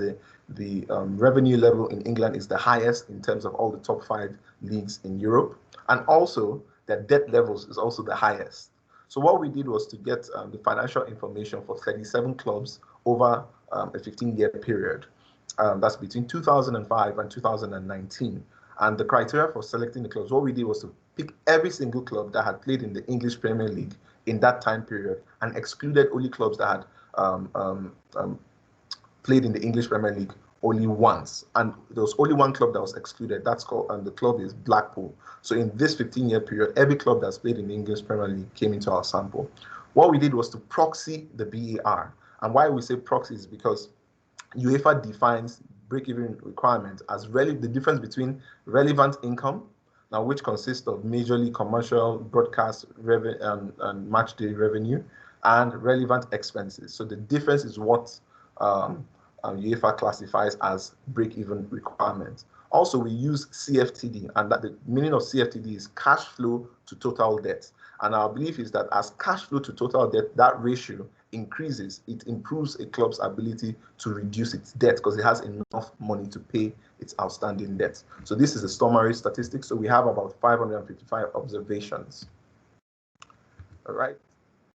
the revenue level in England is the highest in terms of all the top 5 leagues in Europe, and also their debt levels is also the highest. So what we did was to get the financial information for 37 clubs over a 15-year period. That's between 2005 and 2019. And the criteria for selecting the clubs, what we did was to pick every single club that had played in the English Premier League in that time period and excluded only clubs that had played in the English Premier League only once. And there was only one club that was excluded. That's called, and the club is Blackpool. So in this 15-year period, every club that's played in the English Premier League came into our sample. What we did was to proxy the BER. And why we say proxy is because UEFA defines break-even requirement as the difference between relevant income, now which consists of majorly commercial, broadcast and match day revenue, and relevant expenses. So the difference is what UEFA classifies as break-even requirement. Also, we use CFTD, and that the meaning of CFTD is cash flow to total debt. And our belief is that as cash flow to total debt, that ratio increases, it improves a club's ability to reduce its debt because it has enough money to pay its outstanding debt. So this is a summary statistic. So we have about 555 observations. All right.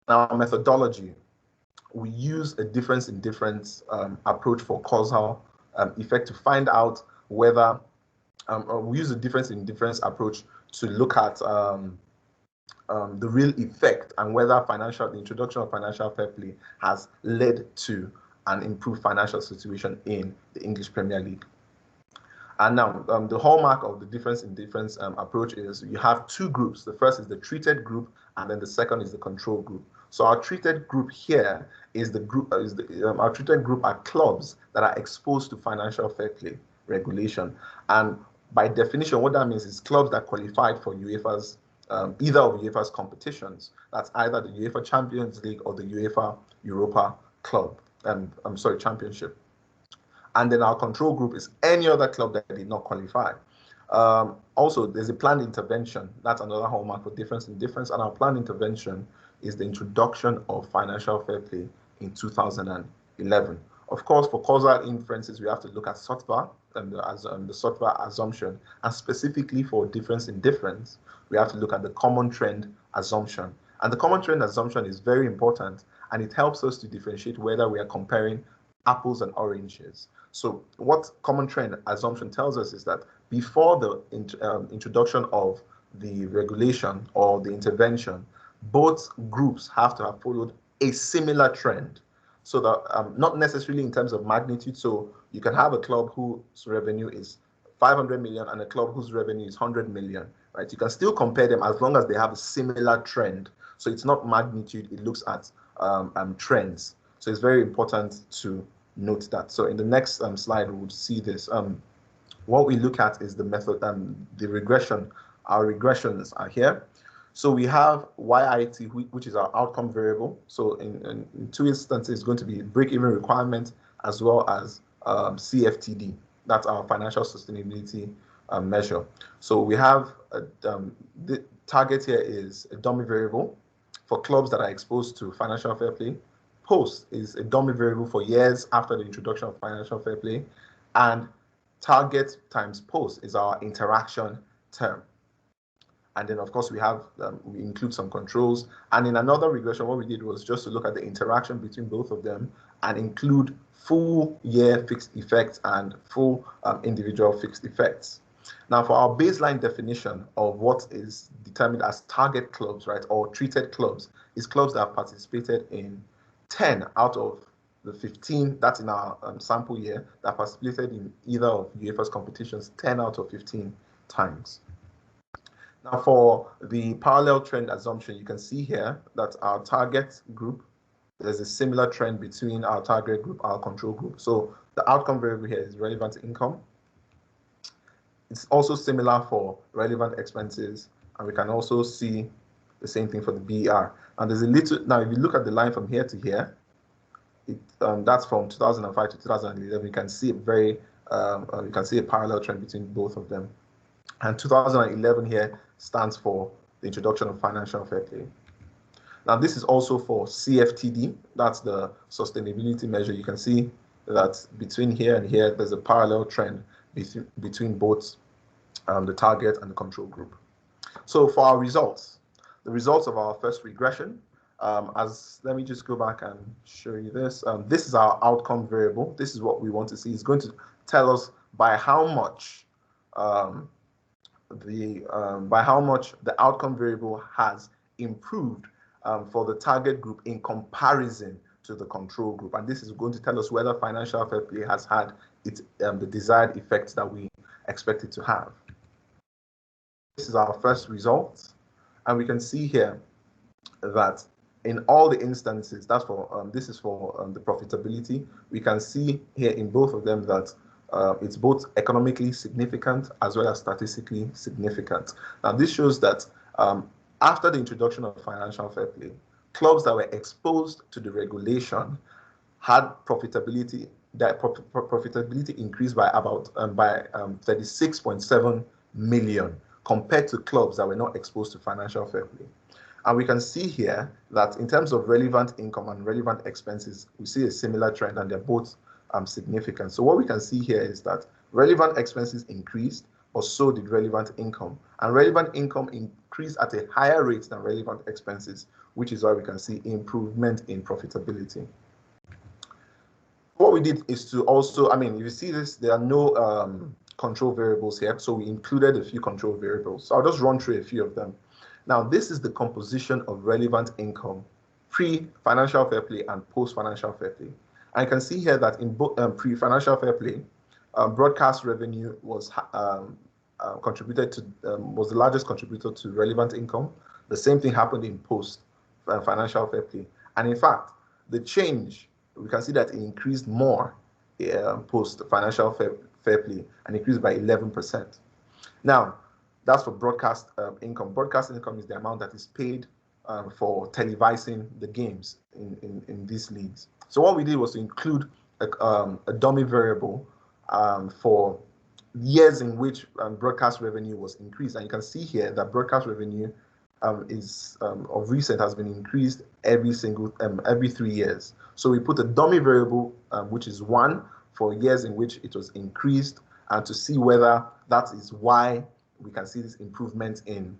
Now, methodology. We use a difference in difference approach for causal effect to find out whether, we use a difference in difference approach to look at the real effect and whether the introduction of financial fair play has led to an improved financial situation in the English Premier League. And now the hallmark of the difference in difference approach is you have two groups. The first is the treated group, and then the second is the control group. So our treated group here is our treated group are clubs that are exposed to financial fair play regulation. And by definition, what that means is clubs that qualified for UEFA's either of UEFA's competitions. That's either the UEFA Champions League or the UEFA Europa Club. Championship. And then our control group is any other club that did not qualify. Also, there's a planned intervention. That's another hallmark for difference in difference. And our planned intervention is the introduction of financial fair play in 2011. Of course, for causal inferences, we have to look at SOTVA and the SOTVA assumption. And specifically for difference in difference, we have to look at the common trend assumption. And the common trend assumption is very important, and it helps us to differentiate whether we are comparing apples and oranges. So what common trend assumption tells us is that before the introduction of the regulation or the intervention, both groups have to have followed a similar trend. So that not necessarily in terms of magnitude. So you can have a club whose revenue is 500 million and a club whose revenue is 100 million, right? You can still compare them as long as they have a similar trend. So it's not magnitude, it looks at trends. So it's very important to note that. So in the next slide, we would see this. What we look at is the method, the regression. Our regressions are here. So we have YIT, which is our outcome variable. So in two instances, it's going to be break-even requirement as well as CFTD. That's our financial sustainability measure. So we have the target here is a dummy variable for clubs that are exposed to financial fair play. Post is a dummy variable for years after the introduction of financial fair play. And target times post is our interaction term. And then, of course, we include some controls. And in another regression, what we did was just to look at the interaction between both of them and include full year fixed effects and full individual fixed effects. Now, for our baseline definition of what is determined as target clubs, right, or treated clubs, is clubs that have participated in 10 out of the 15, that's in our sample year, that participated in either of UEFA's competitions 10 out of 15 times. Now, for the parallel trend assumption, you can see here that our target group, there's a similar trend between our target group, our control group. So the outcome variable here is relevant income. It's also similar for relevant expenses, and we can also see the same thing for the BER. And there's a little, now if you look at the line from here to here, that's from 2005 to 2011. You can see a parallel trend between both of them. And 2011 here stands for the introduction of financial fair play. Now, this is also for CFTD. That's the sustainability measure. You can see that between here and here, there's a parallel trend between both the target and the control group. So for our results, the results of our first regression, let me just go back and show you this. This is our outcome variable. This is what we want to see. It's going to tell us by how much the outcome variable has improved for the target group in comparison to the control group. And this is going to tell us whether financial fair play has had the desired effects that we expect it to have. This is our first result. And we can see here that in all the instances, that's for this is for the profitability. We can see here in both of them that it's both economically significant as well as statistically significant. Now, this shows that after the introduction of financial fair play, clubs that were exposed to the regulation had profitability. That profitability increased by about 36.7 million compared to clubs that were not exposed to financial fair play. And we can see here that in terms of relevant income and relevant expenses, we see a similar trend, and they're both significant. So what we can see here is that relevant expenses increased, or so did relevant income. And relevant income increased at a higher rate than relevant expenses, which is why we can see improvement in profitability. What we did is to also, if you see this, there are no control variables here, so we included a few control variables. So I'll just run through a few of them. Now, this is the composition of relevant income pre-financial fair play and post-financial fair play. And you can see here that in both pre-financial fair play, broadcast revenue was was the largest contributor to relevant income. The same thing happened in post-financial fair play. And in fact, the change, we can see that it increased more post-financial fair play and increased by 11%. Now, that's for broadcast income. Broadcast income is the amount that is paid for televising the games in these leagues. So what we did was to include a dummy variable for years in which broadcast revenue was increased. And you can see here that broadcast revenue is of recent has been increased every 3 years. So we put a dummy variable, which is 1 for years in which it was increased, and to see whether that is why we can see this improvement in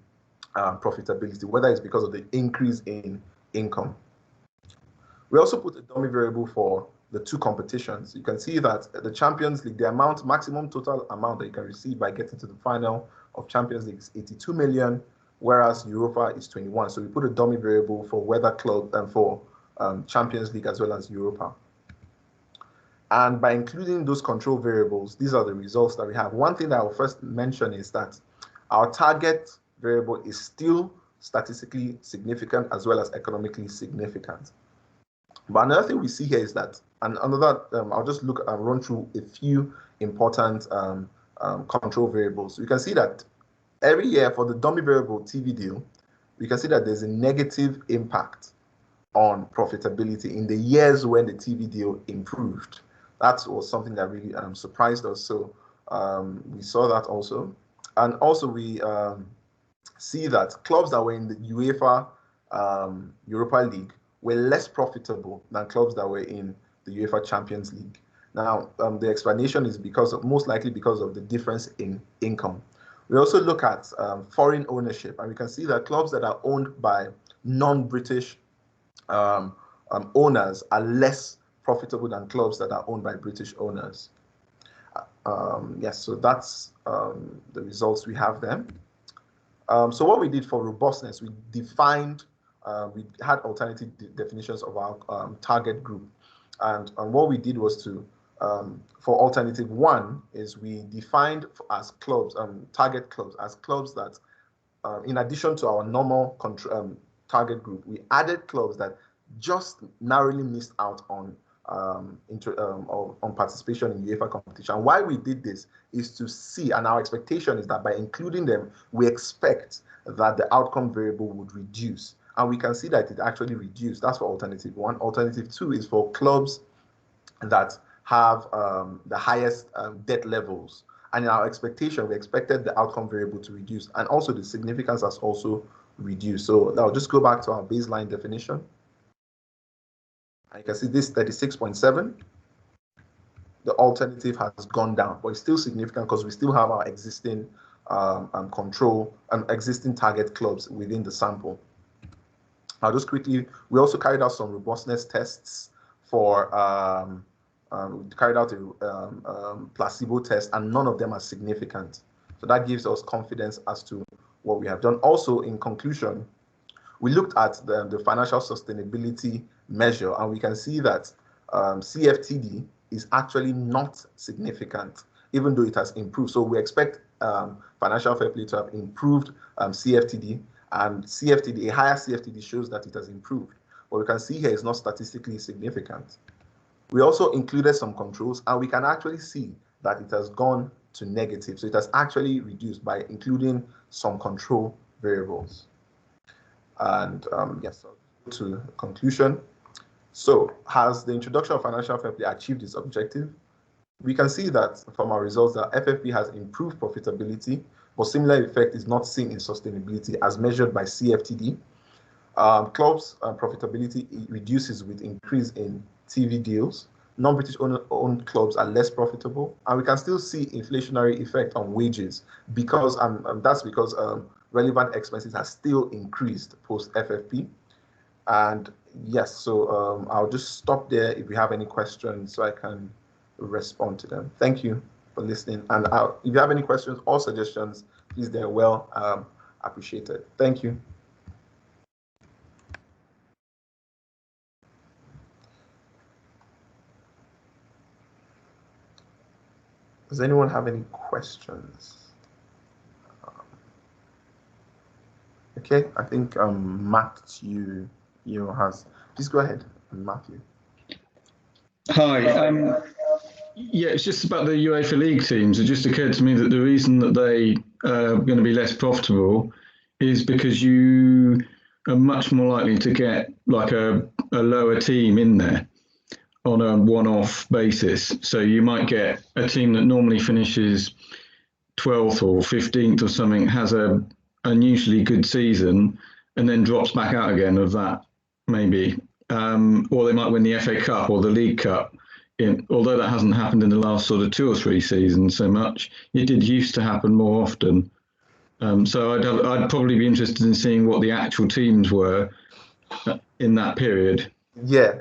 profitability, whether it's because of the increase in income. We also put a dummy variable for the two competitions. You can see that the Champions League, the maximum total amount that you can receive by getting to the final of Champions League is 82 million, whereas Europa is 21. So we put a dummy variable for weather club and for Champions League as well as Europa. And by including those control variables, these are the results that we have. One thing that I'll first mention is that our target variable is still statistically significant as well as economically significant. But another thing we see here is that, and another, I'll just run through a few important control variables. We can see that every year for the dummy variable TV deal, we can see that there's a negative impact on profitability in the years when the TV deal improved. That was something that really surprised us. So we saw that also. And also we see that clubs that were in the UEFA Europa League were less profitable than clubs that were in the UEFA Champions League. Now, the explanation is most likely because of the difference in income. We also look at foreign ownership, and we can see that clubs that are owned by non-British owners are less profitable than clubs that are owned by British owners. Yes, so that's the results we have there. So what we did for robustness, we defined, we had alternative definitions of our target group. And what we did was to, for alternative 1, is we defined as clubs, target clubs, as clubs that, in addition to our normal target group, we added clubs that just narrowly missed out on participation in UEFA competition. Why we did this is to see, and our expectation is that by including them, we expect that the outcome variable would reduce. And we can see that it actually reduced. That's for alternative 1. Alternative 2 is for clubs that have the highest debt levels. And in our expectation, we expected the outcome variable to reduce, and also the significance has also reduced. So I'll just go back to our baseline definition. And you can see this 36.7. The alternative has gone down, but it's still significant because we still have our existing control and existing target clubs within the sample. I'll just quickly, we also carried out some robustness tests for, we carried out a placebo test, and none of them are significant. So that gives us confidence as to what we have done. Also, in conclusion, we looked at the financial sustainability measure, and we can see that CFTD is actually not significant, even though it has improved. So we expect financial fair play to have improved CFTD, and CFTD, a higher CFTD shows that it has improved. what we can see here is not statistically significant. We also included some controls, and we can actually see that it has gone to negative. So it has actually reduced by including some control variables. And yes, I'll go to conclusion. So has the introduction of financial fair play achieved its objective? We can see that from our results that FFP has improved profitability, but similar effect is not seen in sustainability as measured by CFTD. Clubs' profitability reduces with increase in TV deals. Non-British owned clubs are less profitable, and we can still see inflationary effect on wages because that's because relevant expenses have still increased post FFP. And yes, so I'll just stop there if you have any questions so I can respond to them. Thank you for listening. And if you have any questions or suggestions, please, they're well appreciated. Thank you. Does anyone have any questions? Okay, I think Matthew has. Please go ahead, Matthew. Hi. Yeah, it's just about the UEFA League teams. It just occurred to me that the reason that they are going to be less profitable is because you are much more likely to get like a lower team in there on a one-off basis. So you might get a team that normally finishes 12th or 15th or something, has a unusually good season, and then drops back out again of that, maybe. Or they might win the FA Cup or the League Cup. Although that hasn't happened in the last sort of 2 or 3 seasons so much, it did used to happen more often. So I'd probably be interested in seeing what the actual teams were in that period. Yeah.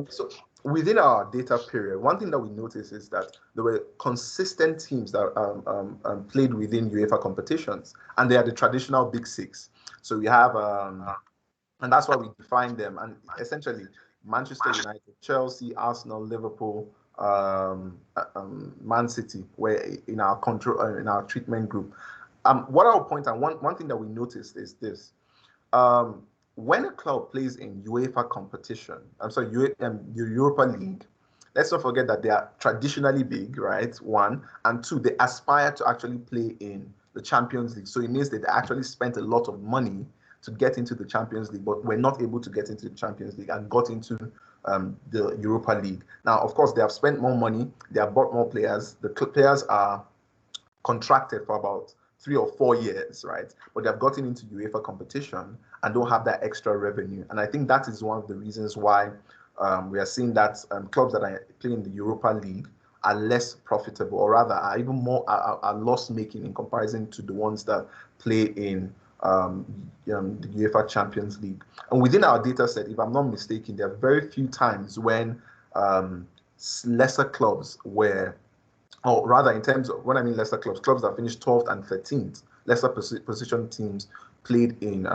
So within our data period, one thing that we noticed is that there were consistent teams that played within UEFA competitions, and they are the traditional big 6. So we have, and that's why we define them. And essentially, Manchester United, Chelsea, Arsenal, Liverpool, Man City were in our control in our treatment group. What I'll point out, one thing that we noticed is this: when a club plays in UEFA competition, the Europa League, let's not forget that they are traditionally big, right? 1, and 2, they aspire to actually play in the Champions League. So it means that they actually spent a lot of money to get into the Champions League, but were not able to get into the Champions League and got into the Europa League. Now, of course, they have spent more money, they have bought more players. The players are contracted for about 3 or 4 years, right? But they have gotten into UEFA competition and don't have that extra revenue. And I think that is one of the reasons why we are seeing that clubs that are playing the Europa League are less profitable, or rather are even more are loss-making in comparison to the ones that play in the UEFA Champions League. And within our data set, if I'm not mistaken, there are very few times when lesser clubs were, or rather in terms of, when I mean lesser clubs, clubs that finished 12th and 13th, lesser position teams played in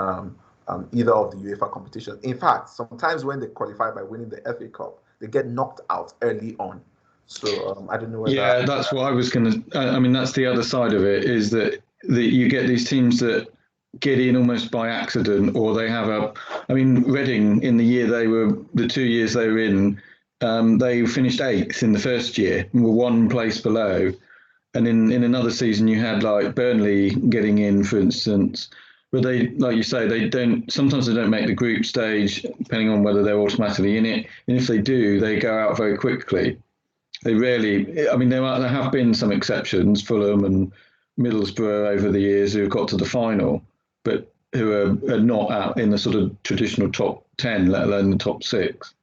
either of the UEFA competitions. In fact, sometimes when they qualify by winning the FA Cup, they get knocked out early on. So I don't know whether... Yeah, that's what I was going to... I mean, that's the other side of it, is that you get these teams that get in almost by accident, or they have a... I mean, Reading, in the 2 years they were in, they finished 8th in the first year, and were 1 place below. And in another season, you had like Burnley getting in, for instance. But they, like you say, sometimes they don't make the group stage, depending on whether they're automatically in it. And if they do, they go out very quickly. They rarely, I mean, there have been some exceptions, Fulham and Middlesbrough over the years who have got to the final, but who are not out in the sort of traditional top 10, let alone the top 6.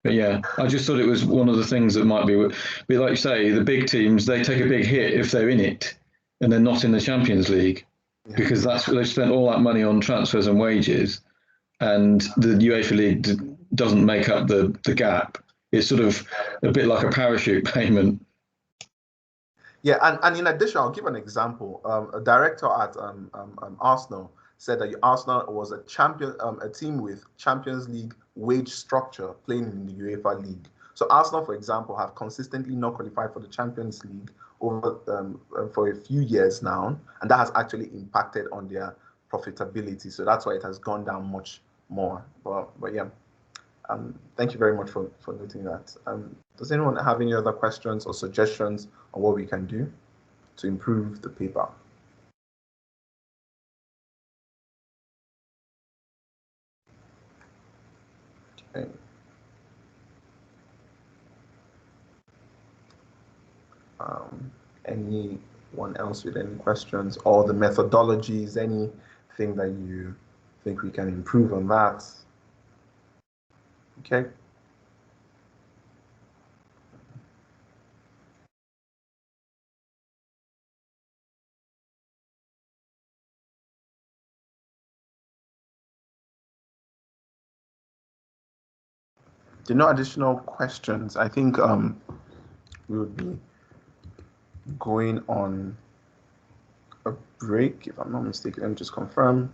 But yeah, I just thought it was one of the things that might be like you say, the big teams, they take a big hit if they're in it and they're not in the Champions League, because that's they've spent all that money on transfers and wages, and the UEFA League doesn't make up the gap. It's sort of a bit like a parachute payment. Yeah, and in addition, I'll give an example. A director at Arsenal said that Arsenal was a team with Champions League wage structure playing in the UEFA League. So Arsenal, for example, have consistently not qualified for the Champions League over for a few years now, and that has actually impacted on their profitability. So that's why it has gone down much more. But yeah. Thank you very much for noting that. Does anyone have any other questions or suggestions on what we can do to improve the paper? Okay. Anyone else with any questions or the methodologies, anything that you think we can improve on that? Okay. There are no additional questions. I think we would be going on a break, if I'm not mistaken. Let me just confirm.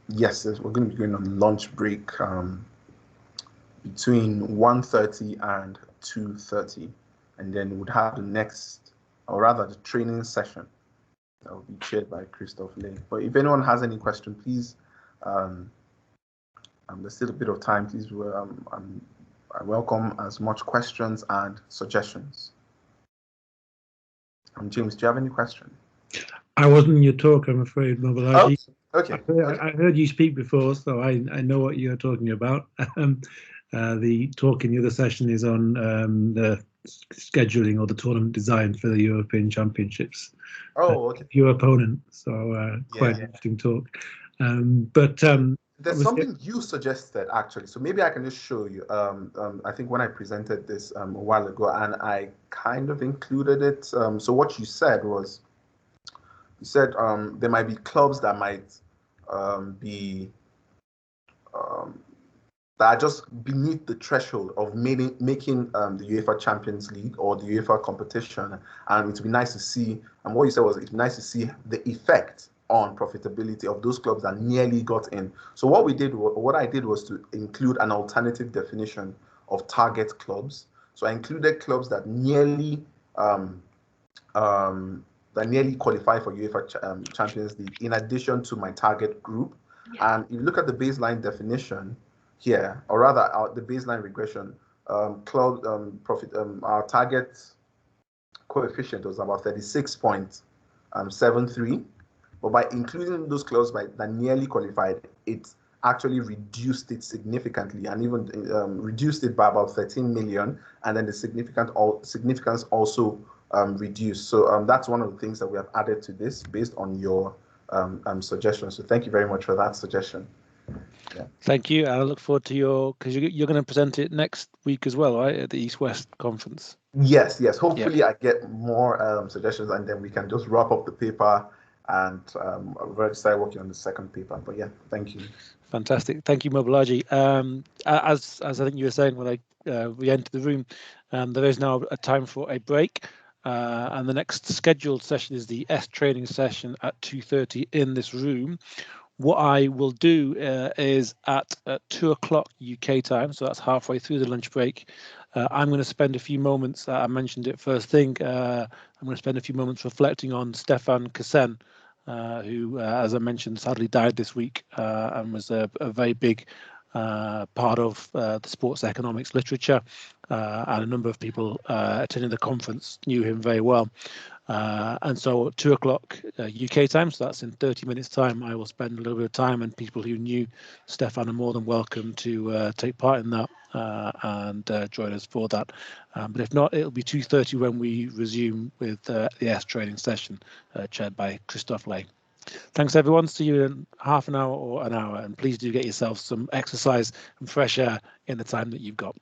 Yes, we're going to be going on lunch break between 1:30 and 2:30, and then we would have the next, or rather the training session that will be chaired by Christophe Lay. But if anyone has any question, please, there's still a bit of time, please, I welcome as much questions and suggestions. James, do you have any question? I wasn't in your talk, I'm afraid, Mobolaji. Oh, okay. I heard you speak before, so I know what you're talking about. The talk in the other session is on the scheduling or the tournament design for the European Championships. Oh, okay. Your opponent, so quite an interesting talk. There's something you suggested, actually, so maybe I can just show you. I think when I presented this a while ago, and I kind of included it. So what you said was, you said there might be clubs that might be that are just beneath the threshold of making the UEFA Champions League or the UEFA competition, and it would be nice to see. And what you said was, it'd be nice to see the effect on profitability of those clubs that nearly got in. So what I did was to include an alternative definition of target clubs. So I included clubs that nearly qualify for UEFA Champions League, in addition to my target group. And if you look at the baseline definition here, or rather the baseline regression, our target coefficient was about 36.73. But by including those clubs that nearly qualified, it actually reduced it significantly, and even reduced it by about 13 million. And then the significance also reduced. So that's one of the things that we have added to this based on your suggestion. So thank you very much for that suggestion. Yeah. Thank you. I look forward to because you're going to present it next week as well, right, at the East-West Conference? Yes. Hopefully, I get more suggestions, and then we can just wrap up the paper and we'll start working on the second paper. But yeah, thank you. Fantastic. Thank you, Mobolaji. As I think you were saying when we entered the room, there is now a time for a break. And the next scheduled session is the S training session at 2:30 in this room. What I will do is at 2 o'clock UK time, so that's halfway through the lunch break, I'm going to spend a few moments, I mentioned it first thing, I'm going to spend a few moments reflecting on Stefan Kassen, who, as I mentioned, sadly died this week and was a very big part of the sports economics literature, and a number of people attending the conference knew him very well. And so 2 o'clock UK time, so that's in 30 minutes time, I will spend a little bit of time, and people who knew Stefan are more than welcome to take part in that and join us for that. But if not, it'll be 2:30 when we resume with the S training session chaired by Christophe Lay. Thanks everyone, see you in half an hour or an hour, and please do get yourself some exercise and fresh air in the time that you've got.